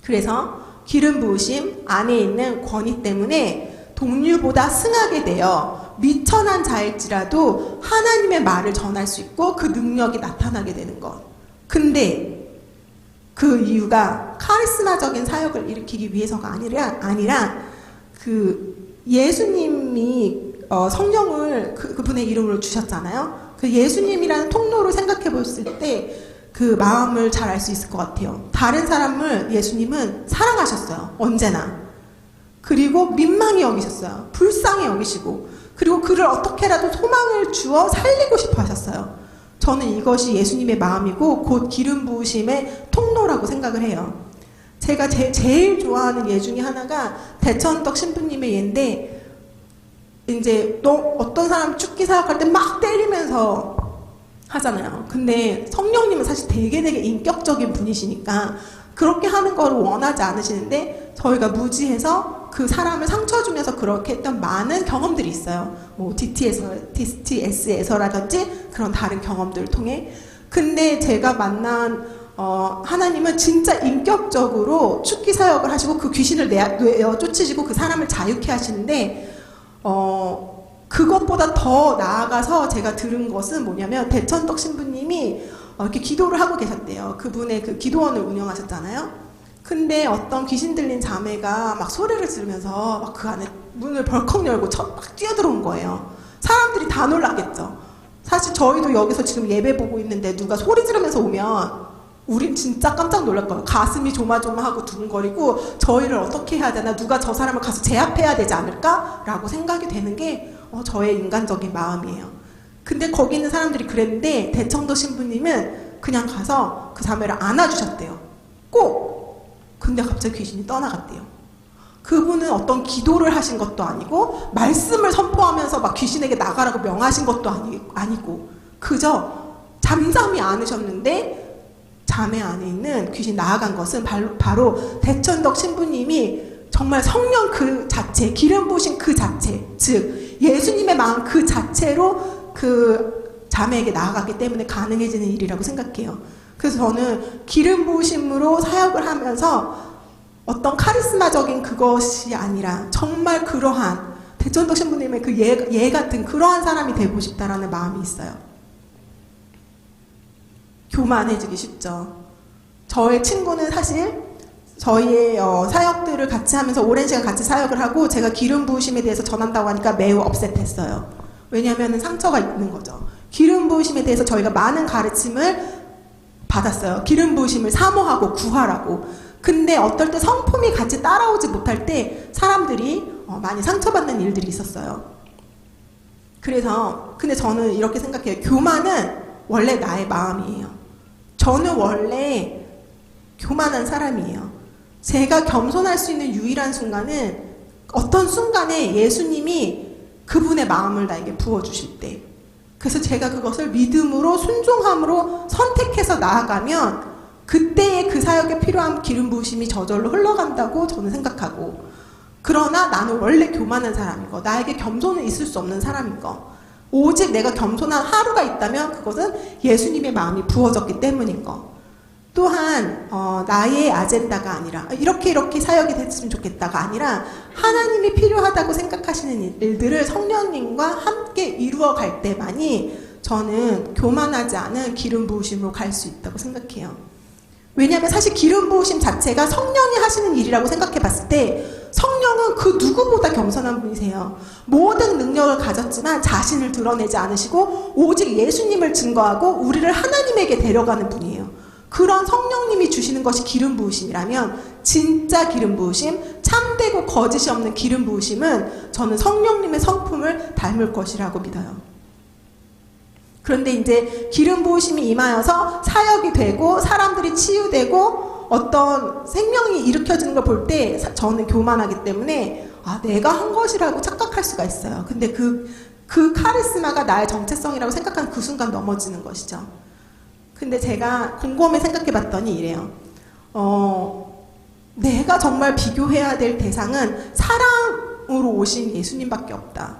그래서 기름 부으심 안에 있는 권위 때문에 동류보다 승하게 되어 미천한 자일지라도 하나님의 말을 전할 수 있고 그 능력이 나타나게 되는 것. 근데 그 이유가 카리스마적인 사역을 일으키기 위해서가 아니라 그 예수님이 성령을 그분의 이름으로 주셨잖아요. 그 예수님이라는 통로로 생각해 봤을 때 그 마음을 잘 알 수 있을 것 같아요. 다른 사람을 예수님은 사랑하셨어요. 언제나. 그리고 민망히 여기셨어요. 불쌍히 여기시고, 그리고 그를 어떻게라도 소망을 주어 살리고 싶어 하셨어요. 저는 이것이 예수님의 마음이고 곧 기름 부으심의 통로라고 생각을 해요. 제가 제일 좋아하는 예 중에 하나가 대천덕 신부님의 예인데, 이제 어떤 사람 죽기 사역할 때 막 때리면서 하잖아요. 근데 성령님은 사실 되게 인격적인 분이시니까 그렇게 하는 걸 원하지 않으시는데, 저희가 무지해서 그 사람을 상처 주면서 그렇게 했던 많은 경험들이 있어요. 뭐 DTS에서라든지 그런 다른 경험들을 통해. 근데 제가 만난 하나님은 진짜 인격적으로 축기 사역을 하시고 그 귀신을 내어 쫓으시고 그 사람을 자유케 하시는데, 그것보다 더 나아가서 제가 들은 것은 뭐냐면, 대천덕 신부님이 이렇게 기도를 하고 계셨대요. 그분의 그 기도원을 운영하셨잖아요. 근데 어떤 귀신 들린 자매가 막 소리를 지르면서 막 그 안에 문을 벌컥 열고 막 뛰어들어온 거예요. 사람들이 다 놀라겠죠. 사실 저희도 여기서 지금 예배 보고 있는데 누가 소리 지르면서 오면 우린 진짜 깜짝 놀랄 거예요. 가슴이 조마조마하고 두근거리고 저희를 어떻게 해야 되나, 누가 저 사람을 가서 제압해야 되지 않을까라고 생각이 되는 게 저의 인간적인 마음이에요. 근데 거기 있는 사람들이 그랬는데 대청도 신부님은 그냥 가서 그 자매를 안아주셨대요. 꼭. 근데 갑자기 귀신이 떠나갔대요. 그분은 어떤 기도를 하신 것도 아니고 말씀을 선포하면서 막 귀신에게 나가라고 명하신 것도 아니고 그저 잠잠히 안으셨는데 자매 안에 있는 귀신이 나아간 것은 바로 대천덕 신부님이 정말 성령 그 자체, 기름 부으신 그 자체, 즉 예수님의 마음 그 자체로 그 자매에게 나아갔기 때문에 가능해지는 일이라고 생각해요. 그래서 저는 기름 부으심으로 사역을 하면서 어떤 카리스마적인 그것이 아니라 정말 그러한 대천덕 신부님의 그 예 같은 그러한 사람이 되고 싶다라는 마음이 있어요. 교만해지기 쉽죠. 저의 친구는 사실 저희의 사역들을 같이 하면서 오랜 시간 같이 사역을 하고 제가 기름 부으심에 대해서 전한다고 하니까 매우 업셋했어요. 왜냐하면 상처가 있는 거죠. 기름 부으심에 대해서 저희가 많은 가르침을 받았어요. 기름 부으심을 사모하고 구하라고. 근데 어떨 때 성품이 같이 따라오지 못할 때 사람들이 많이 상처받는 일들이 있었어요. 근데 저는 이렇게 생각해요. 교만은 원래 나의 마음이에요. 저는 원래 교만한 사람이에요. 제가 겸손할 수 있는 유일한 순간은 어떤 순간에 예수님이 그분의 마음을 나에게 부어주실 때, 그래서 제가 그것을 믿음으로 순종함으로 선택해서 나아가면 그때의 그 사역에 필요한 기름 부으심이 저절로 흘러간다고 저는 생각하고, 그러나 나는 원래 교만한 사람인 거, 나에게 겸손은 있을 수 없는 사람인 거, 오직 내가 겸손한 하루가 있다면 그것은 예수님의 마음이 부어졌기 때문인 거. 또한 나의 아젠다가 아니라 이렇게 사역이 됐으면 좋겠다가 아니라 하나님이 필요하다고 생각하시는 일들을 성령님과 함께 이루어갈 때만이 저는 교만하지 않은 기름 부으심으로 갈 수 있다고 생각해요. 왜냐하면 사실 기름 부으심 자체가 성령이 하시는 일이라고 생각해 봤을 때 성령은 그 누구보다 겸손한 분이세요. 모든 능력을 가졌지만 자신을 드러내지 않으시고 오직 예수님을 증거하고 우리를 하나님에게 데려가는 분이에요. 그런 성령님이 주시는 것이 기름 부으심이라면 진짜 기름 부으심, 참되고 거짓이 없는 기름 부으심은 저는 성령님의 성품을 닮을 것이라고 믿어요. 그런데 이제 기름 부으심이 임하여서 사역이 되고 사람들이 치유되고 어떤 생명이 일으켜지는 걸 볼 때 저는 교만하기 때문에 내가 한 것이라고 착각할 수가 있어요. 근데 그 카리스마가 나의 정체성이라고 생각하는 그 순간 넘어지는 것이죠. 근데 제가 곰곰이 생각해 봤더니 이래요. 내가 정말 비교해야 될 대상은 사랑으로 오신 예수님밖에 없다.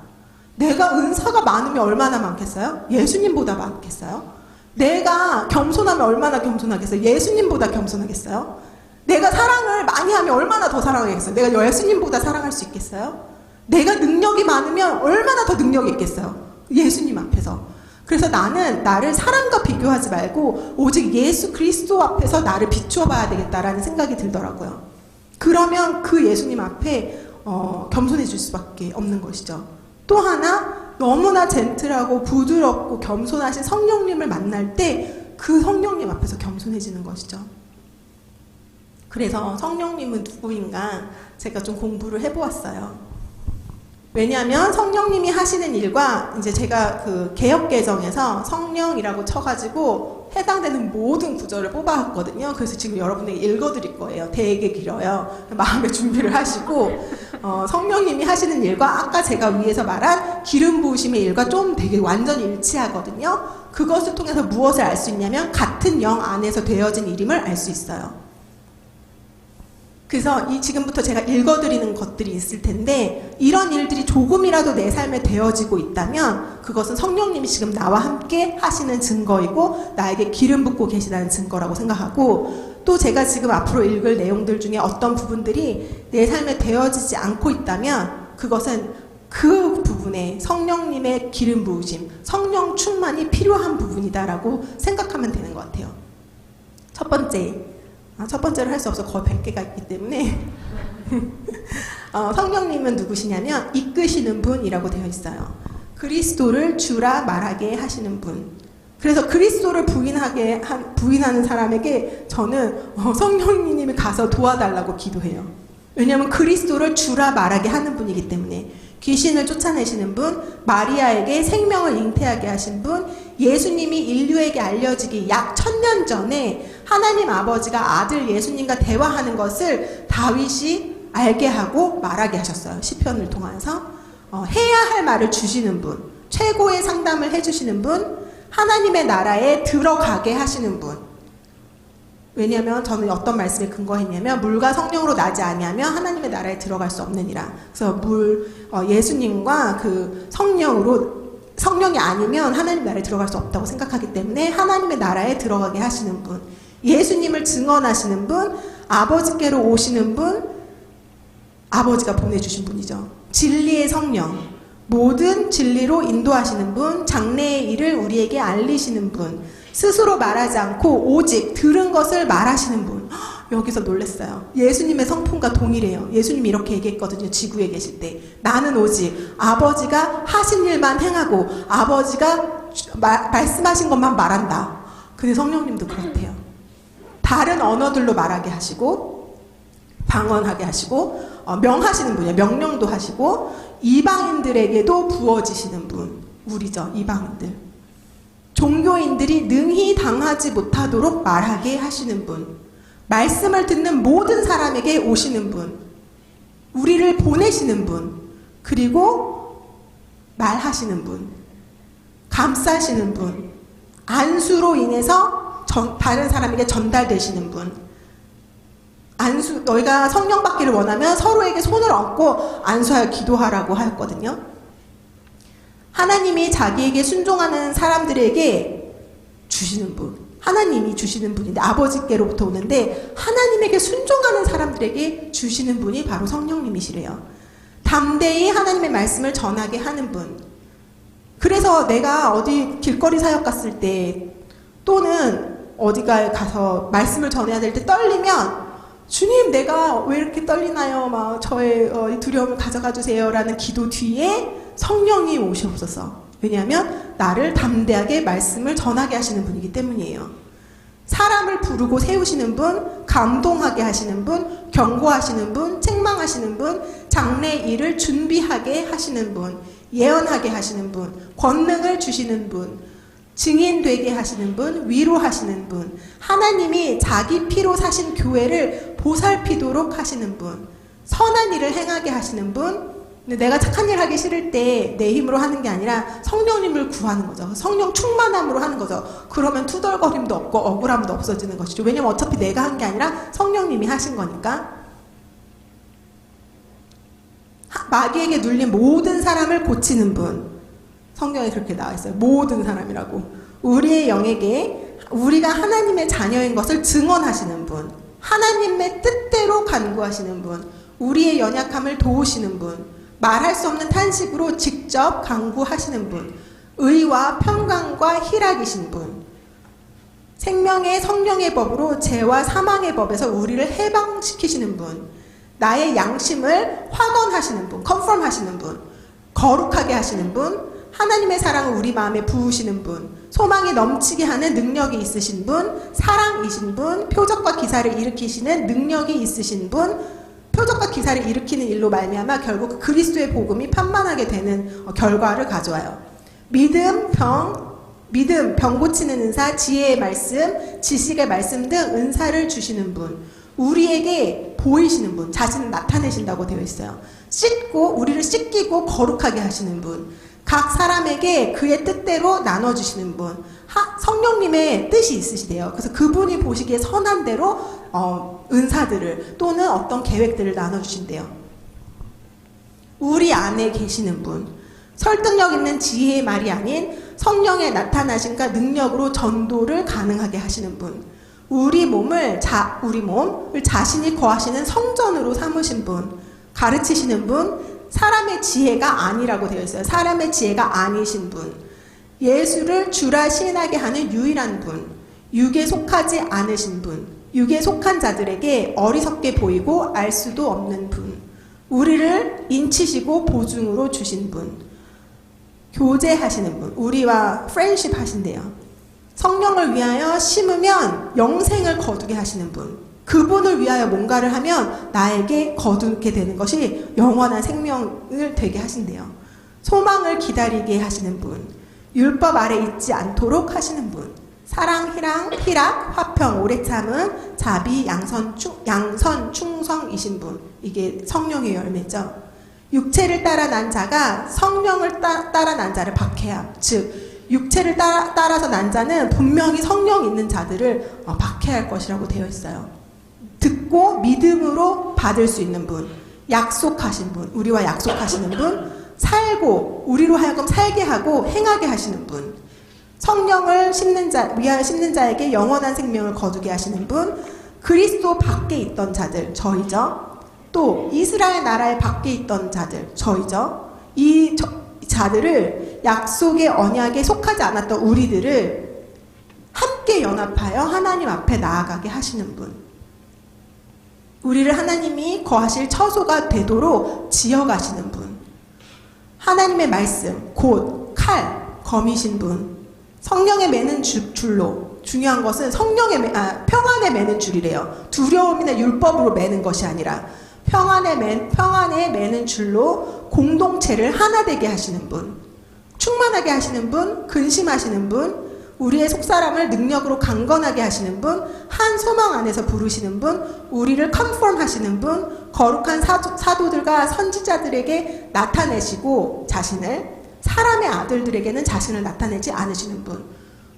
내가 은사가 많으면 얼마나 많겠어요? 예수님보다 많겠어요? 내가 겸손하면 얼마나 겸손하겠어요? 예수님보다 겸손하겠어요? 내가 사랑을 많이 하면 얼마나 더 사랑하겠어요? 내가 예수님보다 사랑할 수 있겠어요? 내가 능력이 많으면 얼마나 더 능력이 있겠어요? 예수님 앞에서. 그래서 나는 나를 사람과 비교하지 말고 오직 예수 그리스도 앞에서 나를 비추어 봐야 되겠다라는 생각이 들더라고요. 그러면 그 예수님 앞에 겸손해질 수밖에 없는 것이죠. 또 하나 너무나 젠틀하고 부드럽고 겸손하신 성령님을 만날 때 그 성령님 앞에서 겸손해지는 것이죠. 그래서 성령님은 누구인가 제가 좀 공부를 해보았어요. 왜냐하면 성령님이 하시는 일과 이제 제가 그 개역개정에서 성령이라고 쳐가지고 해당되는 모든 구절을 뽑아왔거든요. 그래서 지금 여러분에게 읽어드릴 거예요. 되게 길어요. 마음의 준비를 하시고 성령님이 하시는 일과 아까 제가 위에서 말한 기름 부으심의 일과 좀 되게 완전히 일치하거든요. 그것을 통해서 무엇을 알 수 있냐면 같은 영 안에서 되어진 일임을 알 수 있어요. 그래서 지금부터 제가 읽어드리는 것들이 있을 텐데 이런 일들이 조금이라도 내 삶에 되어지고 있다면 그것은 성령님이 지금 나와 함께 하시는 증거이고 나에게 기름 붓고 계시다는 증거라고 생각하고 또 제가 지금 앞으로 읽을 내용들 중에 어떤 부분들이 내 삶에 되어지지 않고 있다면 그것은 그 부분에 성령님의 기름 부으심, 성령 충만이 필요한 부분이다라고 생각하면 되는 것 같아요. 첫 번째로 할 수 없어 거의 100개가 있기 때문에 성령님은 누구시냐면 이끄시는 분이라고 되어 있어요. 그리스도를 주라 말하게 하시는 분. 그래서 그리스도를 부인하는 사람에게 저는 성령님이 가서 도와달라고 기도해요. 왜냐하면 그리스도를 주라 말하게 하는 분이기 때문에 귀신을 쫓아내시는 분, 마리아에게 생명을 잉태하게 하신 분, 예수님이 인류에게 알려지기 약 1000년 전에 하나님 아버지가 아들 예수님과 대화하는 것을 다윗이 알게 하고 말하게 하셨어요. 시편을 통해서 해야 할 말을 주시는 분, 최고의 상담을 해주시는 분, 하나님의 나라에 들어가게 하시는 분. 왜냐하면 저는 어떤 말씀에 근거했냐면 물과 성령으로 나지 아니하면 하나님의 나라에 들어갈 수 없느니라. 그래서 예수님과 그 성령이 아니면 하나님 나라에 들어갈 수 없다고 생각하기 때문에 하나님의 나라에 들어가게 하시는 분, 예수님을 증언하시는 분, 아버지께로 오시는 분, 아버지가 보내주신 분이죠. 진리의 성령, 모든 진리로 인도하시는 분, 장래의 일을 우리에게 알리시는 분, 스스로 말하지 않고 오직 들은 것을 말하시는 분. 여기서 놀랐어요. 예수님의 성품과 동일해요. 예수님이 이렇게 얘기했거든요. 지구에 계실 때. 나는 오직 아버지가 하신 일만 행하고 아버지가 말씀하신 것만 말한다. 근데 성령님도 그렇대요. 다른 언어들로 말하게 하시고 방언하게 하시고 명하시는 분이에요. 명령도 하시고 이방인들에게도 부어지시는 분. 우리죠. 이방인들. 종교인들이 능히 당하지 못하도록 말하게 하시는 분. 말씀을 듣는 모든 사람에게 오시는 분. 우리를 보내시는 분. 그리고 말하시는 분. 감싸시는 분. 안수로 인해서 다른 사람에게 전달되시는 분. 너희가 성령 받기를 원하면 서로에게 손을 얹고 안수하여 기도하라고 하였거든요. 하나님이 자기에게 순종하는 사람들에게 주시는 분. 하나님이 주시는 분인데 아버지께로부터 오는데 하나님에게 순종하는 사람들에게 주시는 분이 바로 성령님이시래요. 담대히 하나님의 말씀을 전하게 하는 분. 그래서 내가 어디 길거리 사역 갔을 때 또는 어디가 가서 말씀을 전해야 될 때 떨리면 주님 내가 왜 이렇게 떨리나요? 막 저의 두려움을 가져가 주세요 라는 기도 뒤에 성령이 오시옵소서. 왜냐하면 나를 담대하게 말씀을 전하게 하시는 분이기 때문이에요. 사람을 부르고 세우시는 분, 감동하게 하시는 분, 경고하시는 분, 책망하시는 분, 장래 일을 준비하게 하시는 분, 예언하게 하시는 분, 권능을 주시는 분, 증인되게 하시는 분, 위로하시는 분, 하나님이 자기 피로 사신 교회를 보살피도록 하시는 분, 선한 일을 행하게 하시는 분, 근데 내가 착한 일 하기 싫을 때 내 힘으로 하는 게 아니라 성령님을 구하는 거죠. 성령 충만함으로 하는 거죠. 그러면 투덜거림도 없고 억울함도 없어지는 것이죠. 왜냐면 어차피 내가 한 게 아니라 성령님이 하신 거니까. 마귀에게 눌린 모든 사람을 고치는 분. 성경에 그렇게 나와 있어요. 모든 사람이라고. 우리의 영에게 우리가 하나님의 자녀인 것을 증언하시는 분. 하나님의 뜻대로 간구하시는 분. 우리의 연약함을 도우시는 분. 말할 수 없는 탄식으로 직접 간구하시는 분. 의와 평강과 희락이신 분. 생명의 성령의 법으로 죄와 사망의 법에서 우리를 해방시키시는 분. 나의 양심을 확언하시는 분. 컨펌 하시는 분. 거룩하게 하시는 분. 하나님의 사랑을 우리 마음에 부으시는 분. 소망이 넘치게 하는 능력이 있으신 분. 사랑이신 분. 표적과 기사를 일으키시는 능력이 있으신 분. 표적과 기사를 일으키는 일로 말미암아 결국 그리스도의 복음이 판만하게 되는 결과를 가져와요. 믿음, 병 고치는 은사, 지혜의 말씀, 지식의 말씀 등 은사를 주시는 분. 우리에게 보이시는 분, 자신을 나타내신다고 되어 있어요. 우리를 씻기고 거룩하게 하시는 분. 각 사람에게 그의 뜻대로 나눠주시는 분. 성령님의 뜻이 있으시대요. 그래서 그분이 보시기에 선한 대로 은사들을 또는 어떤 계획들을 나눠주신대요. 우리 안에 계시는 분. 설득력 있는 지혜의 말이 아닌 성령의 나타나심과 능력으로 전도를 가능하게 하시는 분. 우리 몸을 자신이 거하시는 성전으로 삼으신 분. 가르치시는 분. 사람의 지혜가 아니라고 되어 있어요. 사람의 지혜가 아니신 분. 예수를 주라 시인하게 하는 유일한 분. 육에 속하지 않으신 분. 육에 속한 자들에게 어리석게 보이고 알 수도 없는 분. 우리를 인치시고 보증으로 주신 분. 교제하시는 분. 우리와 프렌십 하신대요. 성령을 위하여 심으면 영생을 거두게 하시는 분. 그분을 위하여 뭔가를 하면 나에게 거두게 되는 것이 영원한 생명을 되게 하신대요. 소망을 기다리게 하시는 분. 율법 아래 있지 않도록 하시는 분. 사랑, 희락, 화평, 오래 참음, 자비, 양선, 충성이신 분. 이게 성령의 열매죠. 육체를 따라 난 자가 성령을 따라 난 자를 박해함. 즉 육체를 따라서 난 자는 분명히 성령 있는 자들을 박해할 것이라고 되어 있어요. 듣고 믿음으로 받을 수 있는 분. 약속하신 분. 우리와 약속하시는 분. 살고 우리로 하여금 살게 하고 행하게 하시는 분. 성령을 위하여 심는 자에게 영원한 생명을 거두게 하시는 분. 그리스도 밖에 있던 자들, 저희죠. 또 이스라엘 나라의 밖에 있던 자들, 저희죠. 이 자들을 약속의 언약에 속하지 않았던 우리들을 함께 연합하여 하나님 앞에 나아가게 하시는 분. 우리를 하나님이 거하실 처소가 되도록 지어가시는 분. 하나님의 말씀, 곧 칼, 검이신 분. 성령에 매는 줄로. 중요한 것은 평안에 매는 줄이래요. 두려움이나 율법으로 매는 것이 아니라 평안에 매는 줄로 공동체를 하나 되게 하시는 분. 충만하게 하시는 분, 근심하시는 분, 우리의 속사람을 능력으로 강건하게 하시는 분, 한 소망 안에서 부르시는 분, 우리를 컨펌 하시는 분, 거룩한 사도들과 선지자들에게 나타내시고 자신을, 사람의 아들들에게는 자신을 나타내지 않으시는 분,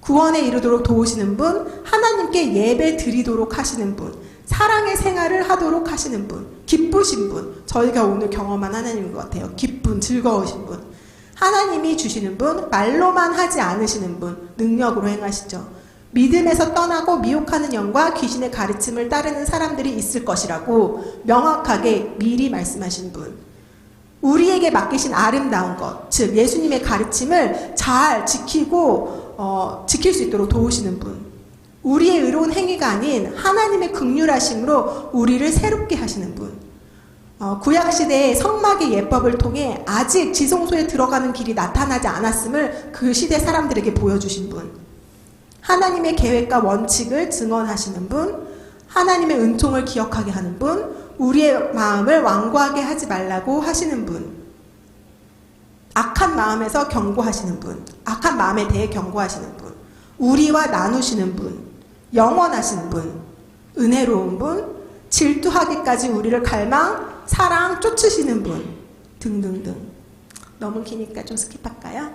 구원에 이르도록 도우시는 분, 하나님께 예배 드리도록 하시는 분, 사랑의 생활을 하도록 하시는 분, 기쁘신 분, 저희가 오늘 경험한 하나님인 것 같아요. 기쁜, 즐거우신 분, 하나님이 주시는 분, 말로만 하지 않으시는 분, 능력으로 행하시죠. 믿음에서 떠나고 미혹하는 영과 귀신의 가르침을 따르는 사람들이 있을 것이라고 명확하게 미리 말씀하신 분. 우리에게 맡기신 아름다운 것, 즉 예수님의 가르침을 잘 지킬 수 있도록 도우시는 분. 우리의 의로운 행위가 아닌 하나님의 긍휼하심으로 우리를 새롭게 하시는 분. 구약시대의 성막의 예법을 통해 아직 지성소에 들어가는 길이 나타나지 않았음을 그 시대 사람들에게 보여주신 분. 하나님의 계획과 원칙을 증언하시는 분. 하나님의 은총을 기억하게 하는 분. 우리의 마음을 완고하게 하지 말라고 하시는 분. 악한 마음에서 경고하시는 분. 악한 마음에 대해 경고하시는 분. 우리와 나누시는 분. 영원하신 분. 은혜로운 분. 질투하기까지 우리를 사랑 쫓으시는 분. 등등등. 너무 기니까 좀 스킵할까요?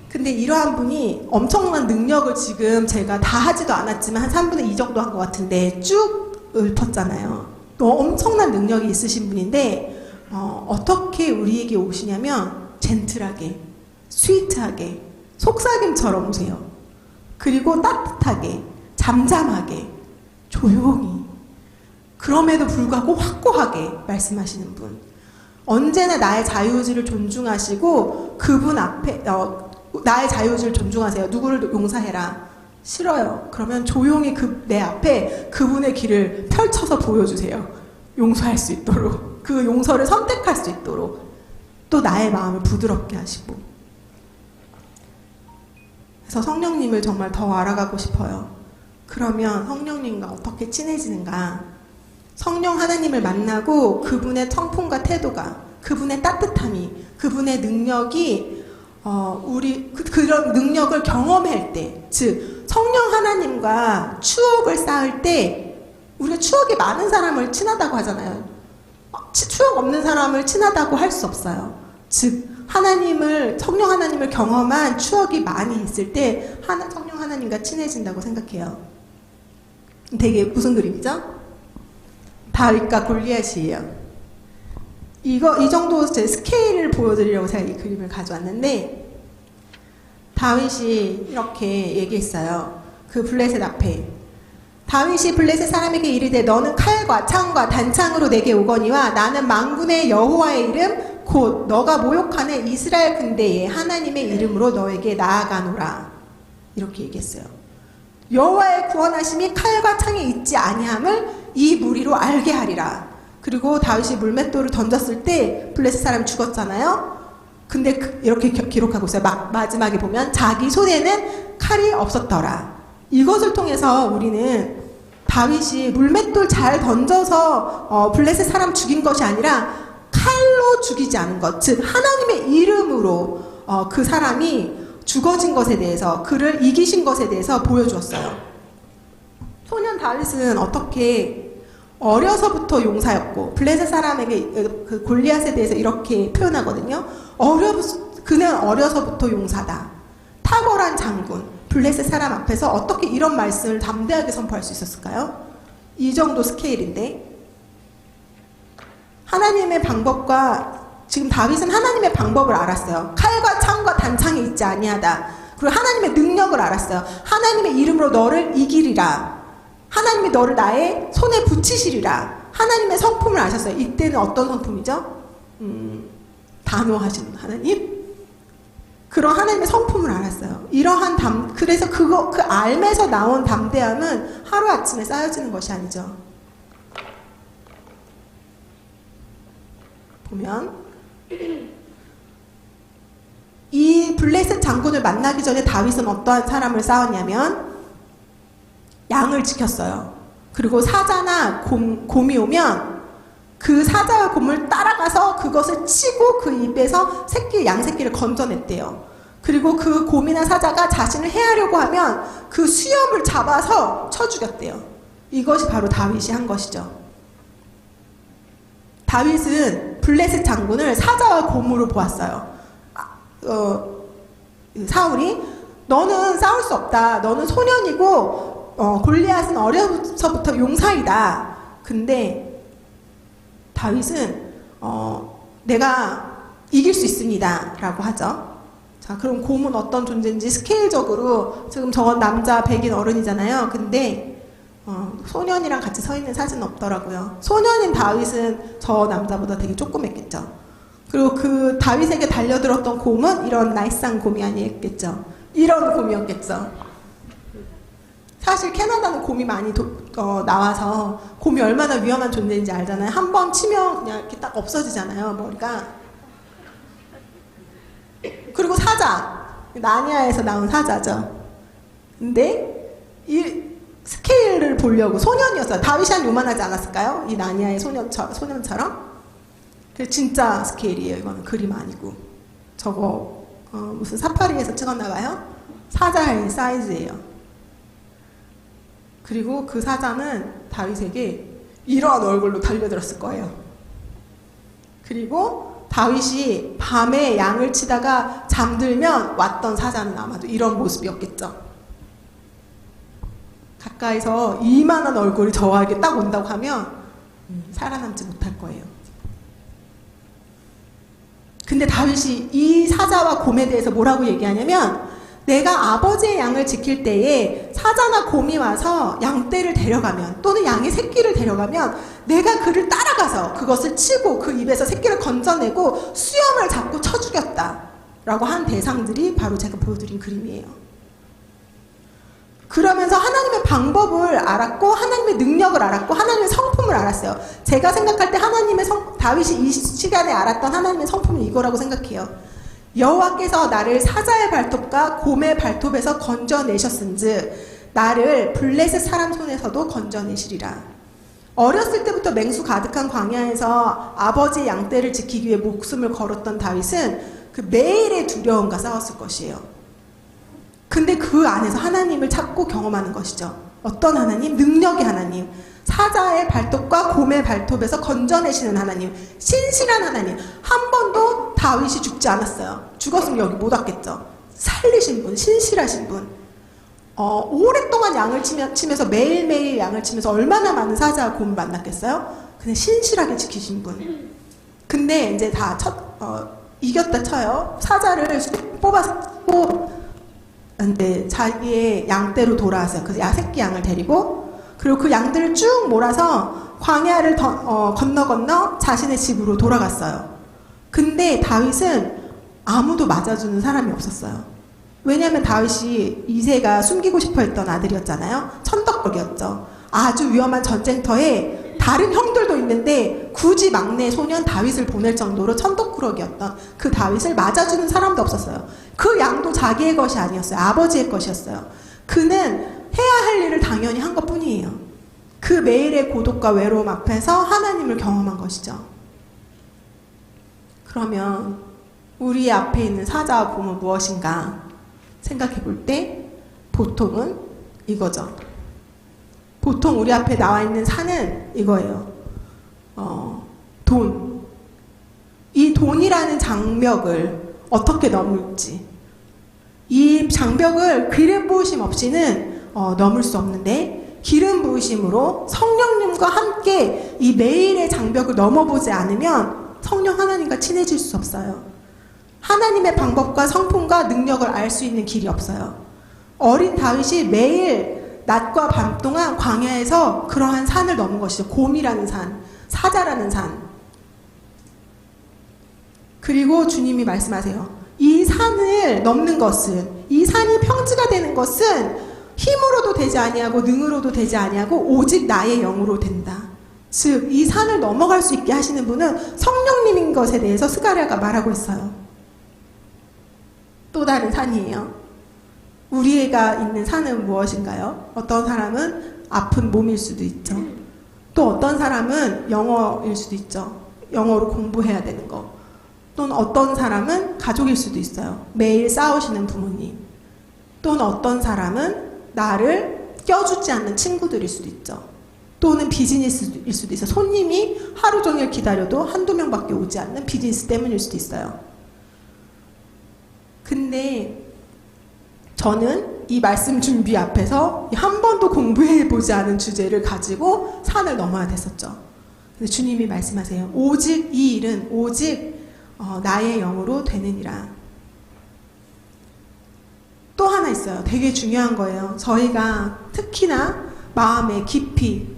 근데 이러한 분이 엄청난 능력을 지금 제가 다 하지도 않았지만 한 3분의 2 정도 한 것 같은데 쭉 읊었잖아요. 또 엄청난 능력이 있으신 분인데 어떻게 우리에게 오시냐면 젠틀하게, 스위트하게, 속삭임처럼 오세요. 그리고 따뜻하게, 잠잠하게, 조용히, 그럼에도 불구하고 확고하게 말씀하시는 분. 언제나 나의 자유의지를 존중하시고 그분 앞에 나의 자유의지를 존중하세요. 누구를 용서해라. 싫어요. 그러면 조용히 내 앞에 그분의 길을 펼쳐서 보여주세요. 용서할 수 있도록. 그 용서를 선택할 수 있도록. 또 나의 마음을 부드럽게 하시고. 그래서 성령님을 정말 더 알아가고 싶어요. 그러면 성령님과 어떻게 친해지는가? 성령 하나님을 만나고 그분의 성품과 태도가, 그분의 따뜻함이, 그분의 능력이 그런 능력을 경험할 때, 즉 성령 하나님과 추억을 쌓을 때 우리가 추억이 많은 사람을 친하다고 하잖아요. 추억 없는 사람을 친하다고 할 수 없어요. 즉 성령 하나님을 경험한 추억이 많이 있을 때 성령 하나님과 친해진다고 생각해요. 되게 무슨 그림이죠? 다윗과 골리앗이에요. 이 정도 제 스케일을 보여드리려고 제가 이 그림을 가져왔는데, 다윗이 이렇게 얘기했어요. 그 블레셋 앞에. 다윗이 블레셋 사람에게 이르되 너는 칼과 창과 단창으로 내게 오거니와 나는 만군의 여호와의 이름 곧 너가 모욕하는 이스라엘 군대의 하나님의 이름으로 너에게 나아가노라. 이렇게 얘기했어요. 여호와의 구원하심이 칼과 창에 있지 아니함을 이 무리로 알게 하리라. 그리고 다윗이 물맷돌을 던졌을 때 블레셋 사람이 죽었잖아요. 근데 이렇게 기록하고 있어요. 마지막에 보면 자기 손에는 칼이 없었더라. 이것을 통해서 우리는 다윗이 물맷돌 잘 던져서 블레셋 사람 죽인 것이 아니라 칼로 죽이지 않은 것, 즉 하나님의 이름으로 그 사람이 죽어진 것에 대해서, 그를 이기신 것에 대해서 보여주었어요. 소년 다윗은 어떻게 어려서부터 용사였고, 블레셋 사람에게 그 골리앗에 대해서 이렇게 표현하거든요. 그는 어려서부터 용사다. 탁월한 장군, 블레셋 사람 앞에서 어떻게 이런 말씀을 담대하게 선포할 수 있었을까요? 이 정도 스케일인데, 하나님의 방법과, 지금 다윗은 하나님의 방법을 알았어요. 칼과 창과 단창이 있지 아니하다. 그리고 하나님의 능력을 알았어요. 하나님의 이름으로 너를 이기리라. 하나님이 너를 나의 손에 붙이시리라. 하나님의 성품을 아셨어요. 이때는 어떤 성품이죠? 단호하신 하나님? 그런 하나님의 성품을 알았어요. 그래서 그 알면서 나온 담대함은 하루아침에 쌓여지는 것이 아니죠. 보면 이 블레셋 장군을 만나기 전에 다윗은 어떠한 사람을 쌓았냐면 양을 지켰어요. 그리고 사자나 곰이 오면 그 사자와 곰을 따라가서 그것을 치고 그 입에서 양새끼를 건져냈대요. 그리고 그 곰이나 사자가 자신을 해하려고 하면 그 수염을 잡아서 쳐 죽였대요. 이것이 바로 다윗이 한 것이죠. 다윗은 블레셋 장군을 사자와 곰으로 보았어요. 사울이 너는 싸울 수 없다. 너는 소년이고 골리앗은 어려서부터 용사이다. 근데 다윗은 내가 이길 수 있습니다. 라고 하죠. 자, 그럼 곰은 어떤 존재인지 스케일적으로, 지금 저건 남자 백인 어른이잖아요. 근데 소년이랑 같이 서 있는 사진은 없더라고요. 소년인 다윗은 저 남자보다 되게 조그맸겠죠. 그리고 그 다윗에게 달려들었던 곰은 이런 나이스한 곰이 아니었겠죠. 이런 곰이었겠죠. 사실 캐나다는 곰이 많이 나와서 곰이 얼마나 위험한 존재인지 알잖아요. 한 번 치면 그냥 이렇게 딱 없어지잖아요, 머리가. 그리고 사자, 나니아에서 나온 사자죠. 근데 이 스케일을 보려고, 소년이었어요. 다윗이 한 요만하지 않았을까요? 이 나니아의 소년처럼. 진짜 스케일이에요. 이거는 그림 아니고. 저거 무슨 사파리에서 찍었나봐요. 사자의 사이즈예요. 그리고 그 사자는 다윗에게 이러한 얼굴로 달려들었을 거예요. 그리고 다윗이 밤에 양을 치다가 잠들면 왔던 사자는 아마도 이런 모습이었겠죠. 가까이서 이만한 얼굴이 저에게 딱 온다고 하면 살아남지 못할 거예요. 근데 다윗이 이 사자와 곰에 대해서 뭐라고 얘기하냐면, 내가 아버지의 양을 지킬 때에 사자나 곰이 와서 양떼를 데려가면, 또는 양의 새끼를 데려가면 내가 그를 따라가서 그것을 치고 그 입에서 새끼를 건져내고 수염을 잡고 쳐 죽였다 라고 한 대상들이 바로 제가 보여드린 그림이에요. 그러면서 하나님의 방법을 알았고, 하나님의 능력을 알았고, 하나님의 성품을 알았어요. 제가 생각할 때 다윗이 이 시간에 알았던 하나님의 성품은 이거라고 생각해요. 여호와께서 나를 사자의 발톱과 곰의 발톱에서 건져내셨은즉 나를 블레셋 사람 손에서도 건져내시리라. 어렸을 때부터 맹수 가득한 광야에서 아버지의 양떼를 지키기 위해 목숨을 걸었던 다윗은 그 매일의 두려움과 싸웠을 것이에요. 근데 그 안에서 하나님을 찾고 경험하는 것이죠. 어떤 하나님? 능력의 하나님. 사자의 발톱과 곰의 발톱에서 건져내시는 하나님. 신실한 하나님. 한 번도 다윗이 죽지 않았어요. 죽었으면 여기 못 왔겠죠. 살리신 분, 신실하신 분. 오랫동안 양을 치면서 매일매일 양을 치면서 얼마나 많은 사자와 곰을 만났겠어요? 근데 신실하게 지키신 분. 근데 이제 다 이겼다 쳐요. 사자를 뽑았고 근데 자기의 양떼로 돌아왔어요. 그 새끼 양을 데리고. 그리고 그 양들을 쭉 몰아서 광야를 건너 자신의 집으로 돌아갔어요. 근데 다윗은 아무도 맞아주는 사람이 없었어요. 왜냐하면 다윗이 이새가 숨기고 싶어 했던 아들이었잖아요. 천덕거리였죠. 아주 위험한 전쟁터에 다른 형들도 있는데 굳이 막내 소년 다윗을 보낼 정도로 천덕꾸러기였던 그 다윗을 맞아주는 사람도 없었어요. 그 양도 자기의 것이 아니었어요. 아버지의 것이었어요. 그는 해야 할 일을 당연히 한 것뿐이에요. 그 매일의 고독과 외로움 앞에서 하나님을 경험한 것이죠. 그러면 우리 앞에 있는 사자와 곰은 무엇인가 생각해 볼 때 보통은 이거죠. 보통 우리 앞에 나와 있는 산은 이거예요. 돈. 이 돈이라는 장벽을 어떻게 넘을지. 이 장벽을 기름 부으심 없이는 넘을 수 없는데, 기름 부으심으로 성령님과 함께 이 매일의 장벽을 넘어보지 않으면 성령 하나님과 친해질 수 없어요. 하나님의 방법과 성품과 능력을 알 수 있는 길이 없어요. 어린 다윗이 매일 낮과 밤 동안 광야에서 그러한 산을 넘은 것이죠. 곰이라는 산, 사자라는 산. 그리고 주님이 말씀하세요. 이 산을 넘는 것은, 이 산이 평지가 되는 것은 힘으로도 되지 아니하고 능으로도 되지 아니하고 오직 나의 영으로 된다. 즉 이 산을 넘어갈 수 있게 하시는 분은 성령님인 것에 대해서 스가랴가 말하고 있어요. 또 다른 산이에요. 우리가 있는 산은 무엇인가요? 어떤 사람은 아픈 몸일 수도 있죠. 또 어떤 사람은 영어일 수도 있죠. 영어로 공부해야 되는 거. 또는 어떤 사람은 가족일 수도 있어요. 매일 싸우시는 부모님. 또는 어떤 사람은 나를 껴주지 않는 친구들일 수도 있죠. 또는 비즈니스일 수도 있어요. 손님이 하루 종일 기다려도 한두 명밖에 오지 않는 비즈니스 때문일 수도 있어요. 근데 저는 이 말씀 준비 앞에서 한 번도 공부해보지 않은 주제를 가지고 산을 넘어야 됐었죠. 근데 주님이 말씀하세요. 오직 이 일은 오직 나의 영으로 되느니라. 또 하나 있어요. 되게 중요한 거예요. 저희가 특히나 마음에 깊이,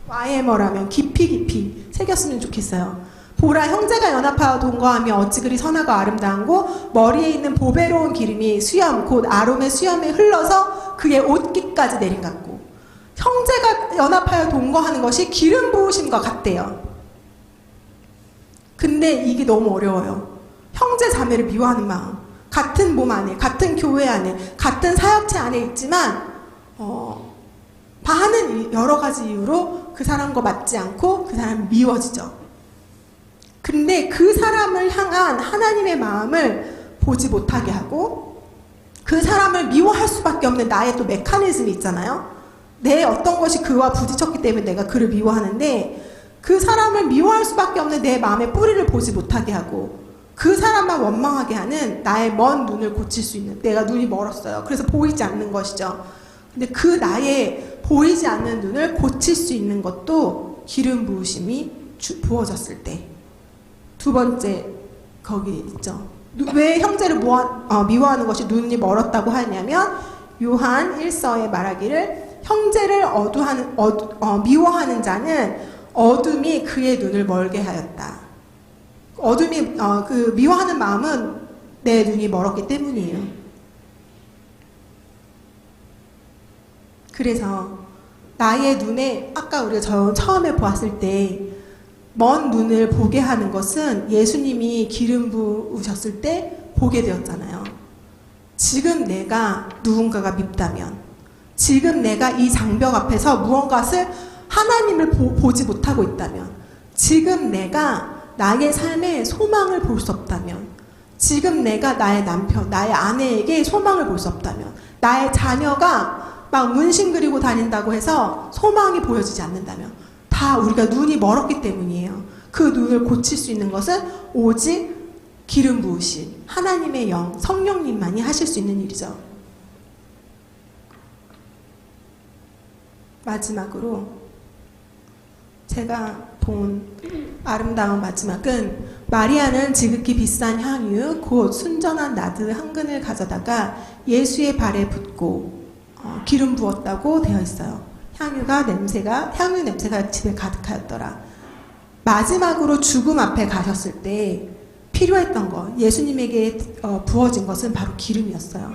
YM어라면 깊이 새겼으면 좋겠어요. 보라, 형제가 연합하여 동거하며 어찌 그리 선하고 아름다운고 머리에 있는 보배로운 기름이 수염 곧 아롬의 수염에 흘러서 그의 옷깃까지 내린 같고. 형제가 연합하여 동거하는 것이 기름 부으심과 같대요. 근데 이게 너무 어려워요. 형제 자매를 미워하는 마음, 같은 몸 안에, 같은 교회 안에, 같은 사역체 안에 있지만 많은 여러 가지 이유로 그 사람과 맞지 않고 그 사람이 미워지죠. 근데 그 사람을 향한 하나님의 마음을 보지 못하게 하고 그 사람을 미워할 수밖에 없는 나의 또 메커니즘이 있잖아요. 내 어떤 것이 그와 부딪혔기 때문에 내가 그를 미워하는데 그 사람을 미워할 수밖에 없는 내 마음의 뿌리를 보지 못하게 하고 그 사람만 원망하게 하는 나의 먼 눈을 고칠 수 있는, 내가 눈이 멀었어요. 그래서 보이지 않는 것이죠. 근데 그 나의 보이지 않는 눈을 고칠 수 있는 것도 기름 부으심이 부어졌을 때. 두 번째 거기 있죠. 왜 형제를 미워하는 것이 눈이 멀었다고 하냐면 요한 1서에 말하기를 형제를 미워하는 자는 어둠이 그의 눈을 멀게 하였다. 어둠이 그 미워하는 마음은 내 눈이 멀었기 때문이에요. 그래서 나의 눈에 아까 우리가 처음에 보았을 때 먼 눈을 보게 하는 것은 예수님이 기름 부으셨을 때 보게 되었잖아요. 지금 내가 누군가가 밉다면, 지금 내가 이 장벽 앞에서 무언가를 하나님을 보지 못하고 있다면, 지금 내가 나의 삶에 소망을 볼 수 없다면, 지금 내가 나의 남편, 나의 아내에게 소망을 볼 수 없다면, 나의 자녀가 막 문신 그리고 다닌다고 해서 소망이 보여지지 않는다면, 다 우리가 눈이 멀었기 때문이에요. 그 눈을 고칠 수 있는 것은 오직 기름 부으신 하나님의 영, 성령님만이 하실 수 있는 일이죠. 마지막으로 제가 본 아름다운 마지막은 마리아는 지극히 비싼 향유 곧 순전한 나드 한 근을 가져다가 예수의 발에 붓고 기름 부었다고 되어 있어요. 향유 냄새가 집에 가득하였더라. 마지막으로 죽음 앞에 가셨을 때 필요했던 것, 예수님에게 부어진 것은 바로 기름이었어요.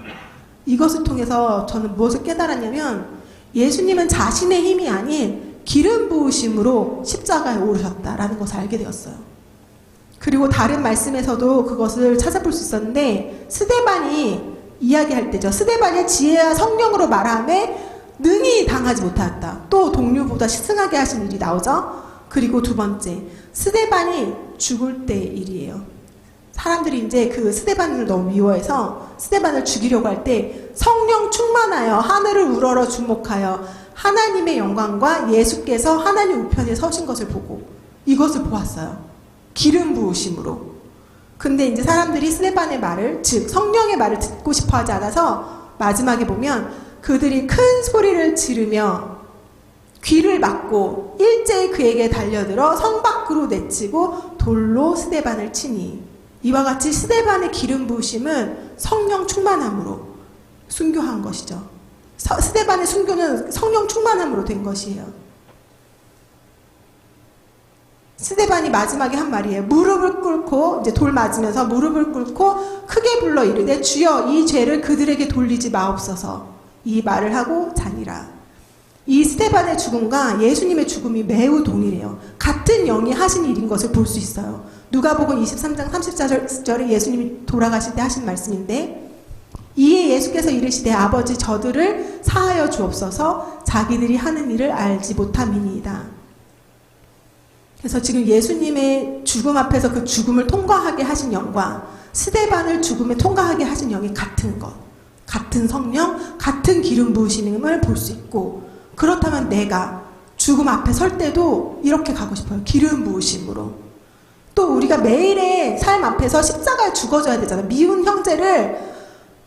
이것을 통해서 저는 무엇을 깨달았냐면 예수님은 자신의 힘이 아닌 기름 부으심으로 십자가에 오르셨다라는 것을 알게 되었어요. 그리고 다른 말씀에서도 그것을 찾아볼 수 있었는데 스데반이 이야기할 때죠. 스데반의 지혜와 성령으로 말하며 능히 당하지 못하였다. 또 동료보다 시승하게 하신 일이 나오죠. 그리고 두 번째, 스데반이 죽을 때 일이에요. 사람들이 이제 그 스데반을 너무 미워해서 스데반을 죽이려고 할 때 성령 충만하여 하늘을 우러러 주목하여 하나님의 영광과 예수께서 하나님 우편에 서신 것을 보고 이것을 보았어요. 기름 부으심으로. 근데 이제 사람들이 스데반의 말을, 즉 성령의 말을 듣고 싶어 하지 않아서 마지막에 보면 그들이 큰 소리를 지르며 귀를 막고 일제히 그에게 달려들어 성 밖으로 내치고 돌로 스데반을 치니, 이와 같이 스데반의 기름 부으심은 성령 충만함으로 순교한 것이죠. 스데반의 순교는 성령 충만함으로 된 것이에요. 스데반이 마지막에 한 말이에요. 무릎을 꿇고, 이제 돌 맞으면서 무릎을 꿇고 크게 불러 이르되 주여 이 죄를 그들에게 돌리지 마옵소서. 이 말을 하고 자니라. 이 스데반의 죽음과 예수님의 죽음이 매우 동일해요. 같은 영이 하신 일인 것을 볼 수 있어요. 누가복음 23장 34절에 예수님이 돌아가실 때 하신 말씀인데, 이에 예수께서 이르시되 아버지 저들을 사하여 주옵소서 자기들이 하는 일을 알지 못함이니이다. 그래서 지금 예수님의 죽음 앞에서 그 죽음을 통과하게 하신 영과 스데반을 죽음에 통과하게 하신 영이 같은 것, 같은 성령, 같은 기름 부으심을 볼 수 있고, 그렇다면 내가 죽음 앞에 설 때도 이렇게 가고 싶어요. 기름 부으심으로. 또 우리가 매일의 삶 앞에서 십자가에 죽어져야 되잖아요. 미운 형제를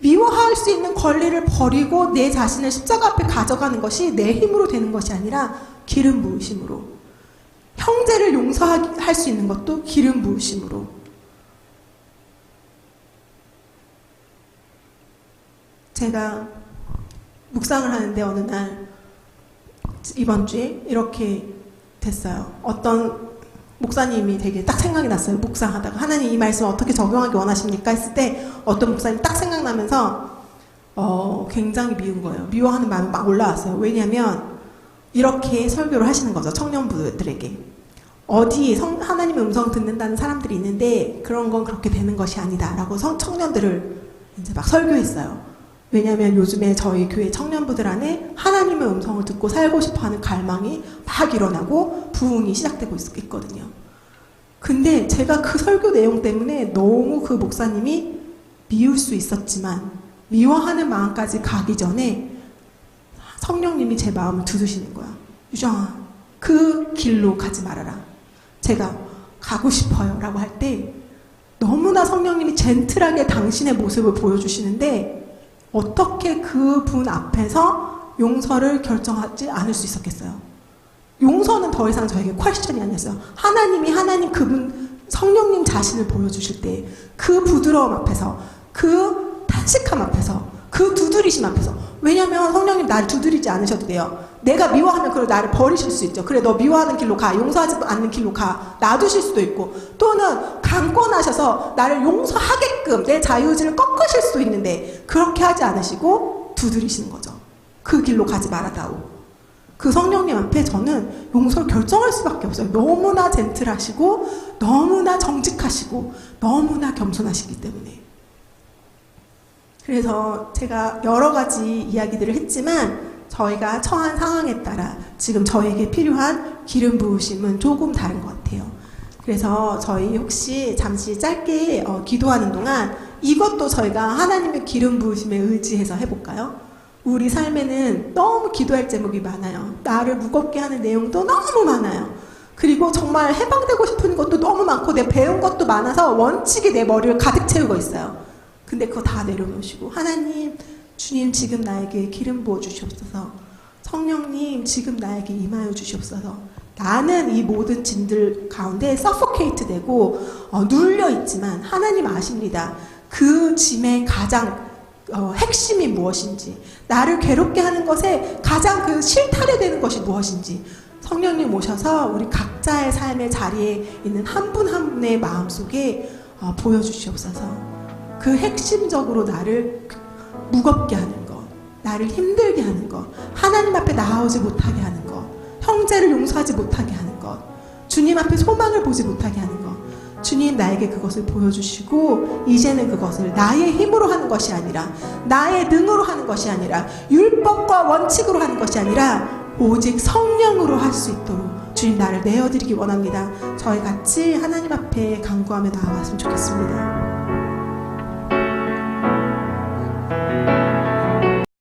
미워할 수 있는 권리를 버리고 내 자신을 십자가 앞에 가져가는 것이 내 힘으로 되는 것이 아니라 기름 부으심으로. 형제를 용서할 수 있는 것도 기름 부으심으로. 제가 묵상을 하는데 어느 날 이번 주에 이렇게 됐어요. 어떤 목사님이 되게 딱 생각이 났어요. 묵상하다가 하나님 이 말씀 어떻게 적용하기 원하십니까? 했을 때 어떤 목사님이 딱 생각나면서 굉장히 미운 거예요. 미워하는 마음이 막 올라왔어요. 왜냐하면 이렇게 설교를 하시는 거죠. 청년부들에게. 어디 하나님의 음성 듣는다는 사람들이 있는데 그런 건 그렇게 되는 것이 아니다 라고 청년들을 이제 막 설교했어요. 왜냐하면 요즘에 저희 교회 청년부들 안에 하나님의 음성을 듣고 살고 싶어하는 갈망이 막 일어나고 부흥이 시작되고 있거든요. 근데 제가 그 설교 내용 때문에 너무 그 목사님이 미울 수 있었지만 미워하는 마음까지 가기 전에 성령님이 제 마음을 두드시는 거야. 유정아, 그 길로 가지 말아라. 제가 가고 싶어요 라고 할 때 너무나 성령님이 젠틀하게 당신의 모습을 보여주시는데 어떻게 그분 앞에서 용서를 결정하지 않을 수 있었겠어요? 용서는 더 이상 저에게 퀘스천이 아니었어요. 하나님 그분 성령님 자신을 보여주실 때 그 부드러움 앞에서, 그 탄식함 앞에서, 그 두드리심 앞에서. 왜냐면 성령님 나를 두드리지 않으셔도 돼요. 내가 미워하면 그걸 나를 버리실 수 있죠. 그래 너 미워하는 길로 가, 용서하지 않는 길로 가, 놔두실 수도 있고, 또는 강권하셔서 나를 용서하게끔 내 자유의지를 꺾으실 수도 있는데 그렇게 하지 않으시고 두드리시는 거죠. 그 길로 가지 말아다오. 그 성령님 앞에 저는 용서를 결정할 수밖에 없어요. 너무나 젠틀하시고 너무나 정직하시고 너무나 겸손하시기 때문에. 그래서 제가 여러 가지 이야기들을 했지만 저희가 처한 상황에 따라 지금 저에게 필요한 기름 부으심은 조금 다른 것 같아요. 그래서 저희 혹시 잠시 짧게 기도하는 동안 이것도 저희가 하나님의 기름 부으심에 의지해서 해볼까요? 우리 삶에는 너무 기도할 제목이 많아요. 나를 무겁게 하는 내용도 너무 많아요. 그리고 정말 해방되고 싶은 것도 너무 많고 내가 배운 것도 많아서 원칙이 내 머리를 가득 채우고 있어요. 근데 그거 다 내려놓으시고 하나님, 주님 지금 나에게 기름 부어 주시옵소서. 성령님 지금 나에게 임하여 주시옵소서. 나는 이 모든 짐들 가운데 서포케이트 되고 눌려 있지만 하나님 아십니다. 그 짐의 가장 핵심이 무엇인지, 나를 괴롭게 하는 것에 가장 그 실타래 되는 것이 무엇인지 성령님 오셔서 우리 각자의 삶의 자리에 있는 한 분 한 분의 마음속에 보여주시옵소서. 그 핵심적으로 나를 무겁게 하는 것, 나를 힘들게 하는 것, 하나님 앞에 나아오지 못하게 하는 것, 형제를 용서하지 못하게 하는 것, 주님 앞에 소망을 보지 못하게 하는 것, 주님 나에게 그것을 보여주시고 이제는 그것을 나의 힘으로 하는 것이 아니라, 나의 능으로 하는 것이 아니라, 율법과 원칙으로 하는 것이 아니라 오직 성령으로 할 수 있도록 주님 나를 내어드리기 원합니다. 저희 같이 하나님 앞에 간구하며 나아갔으면 좋겠습니다.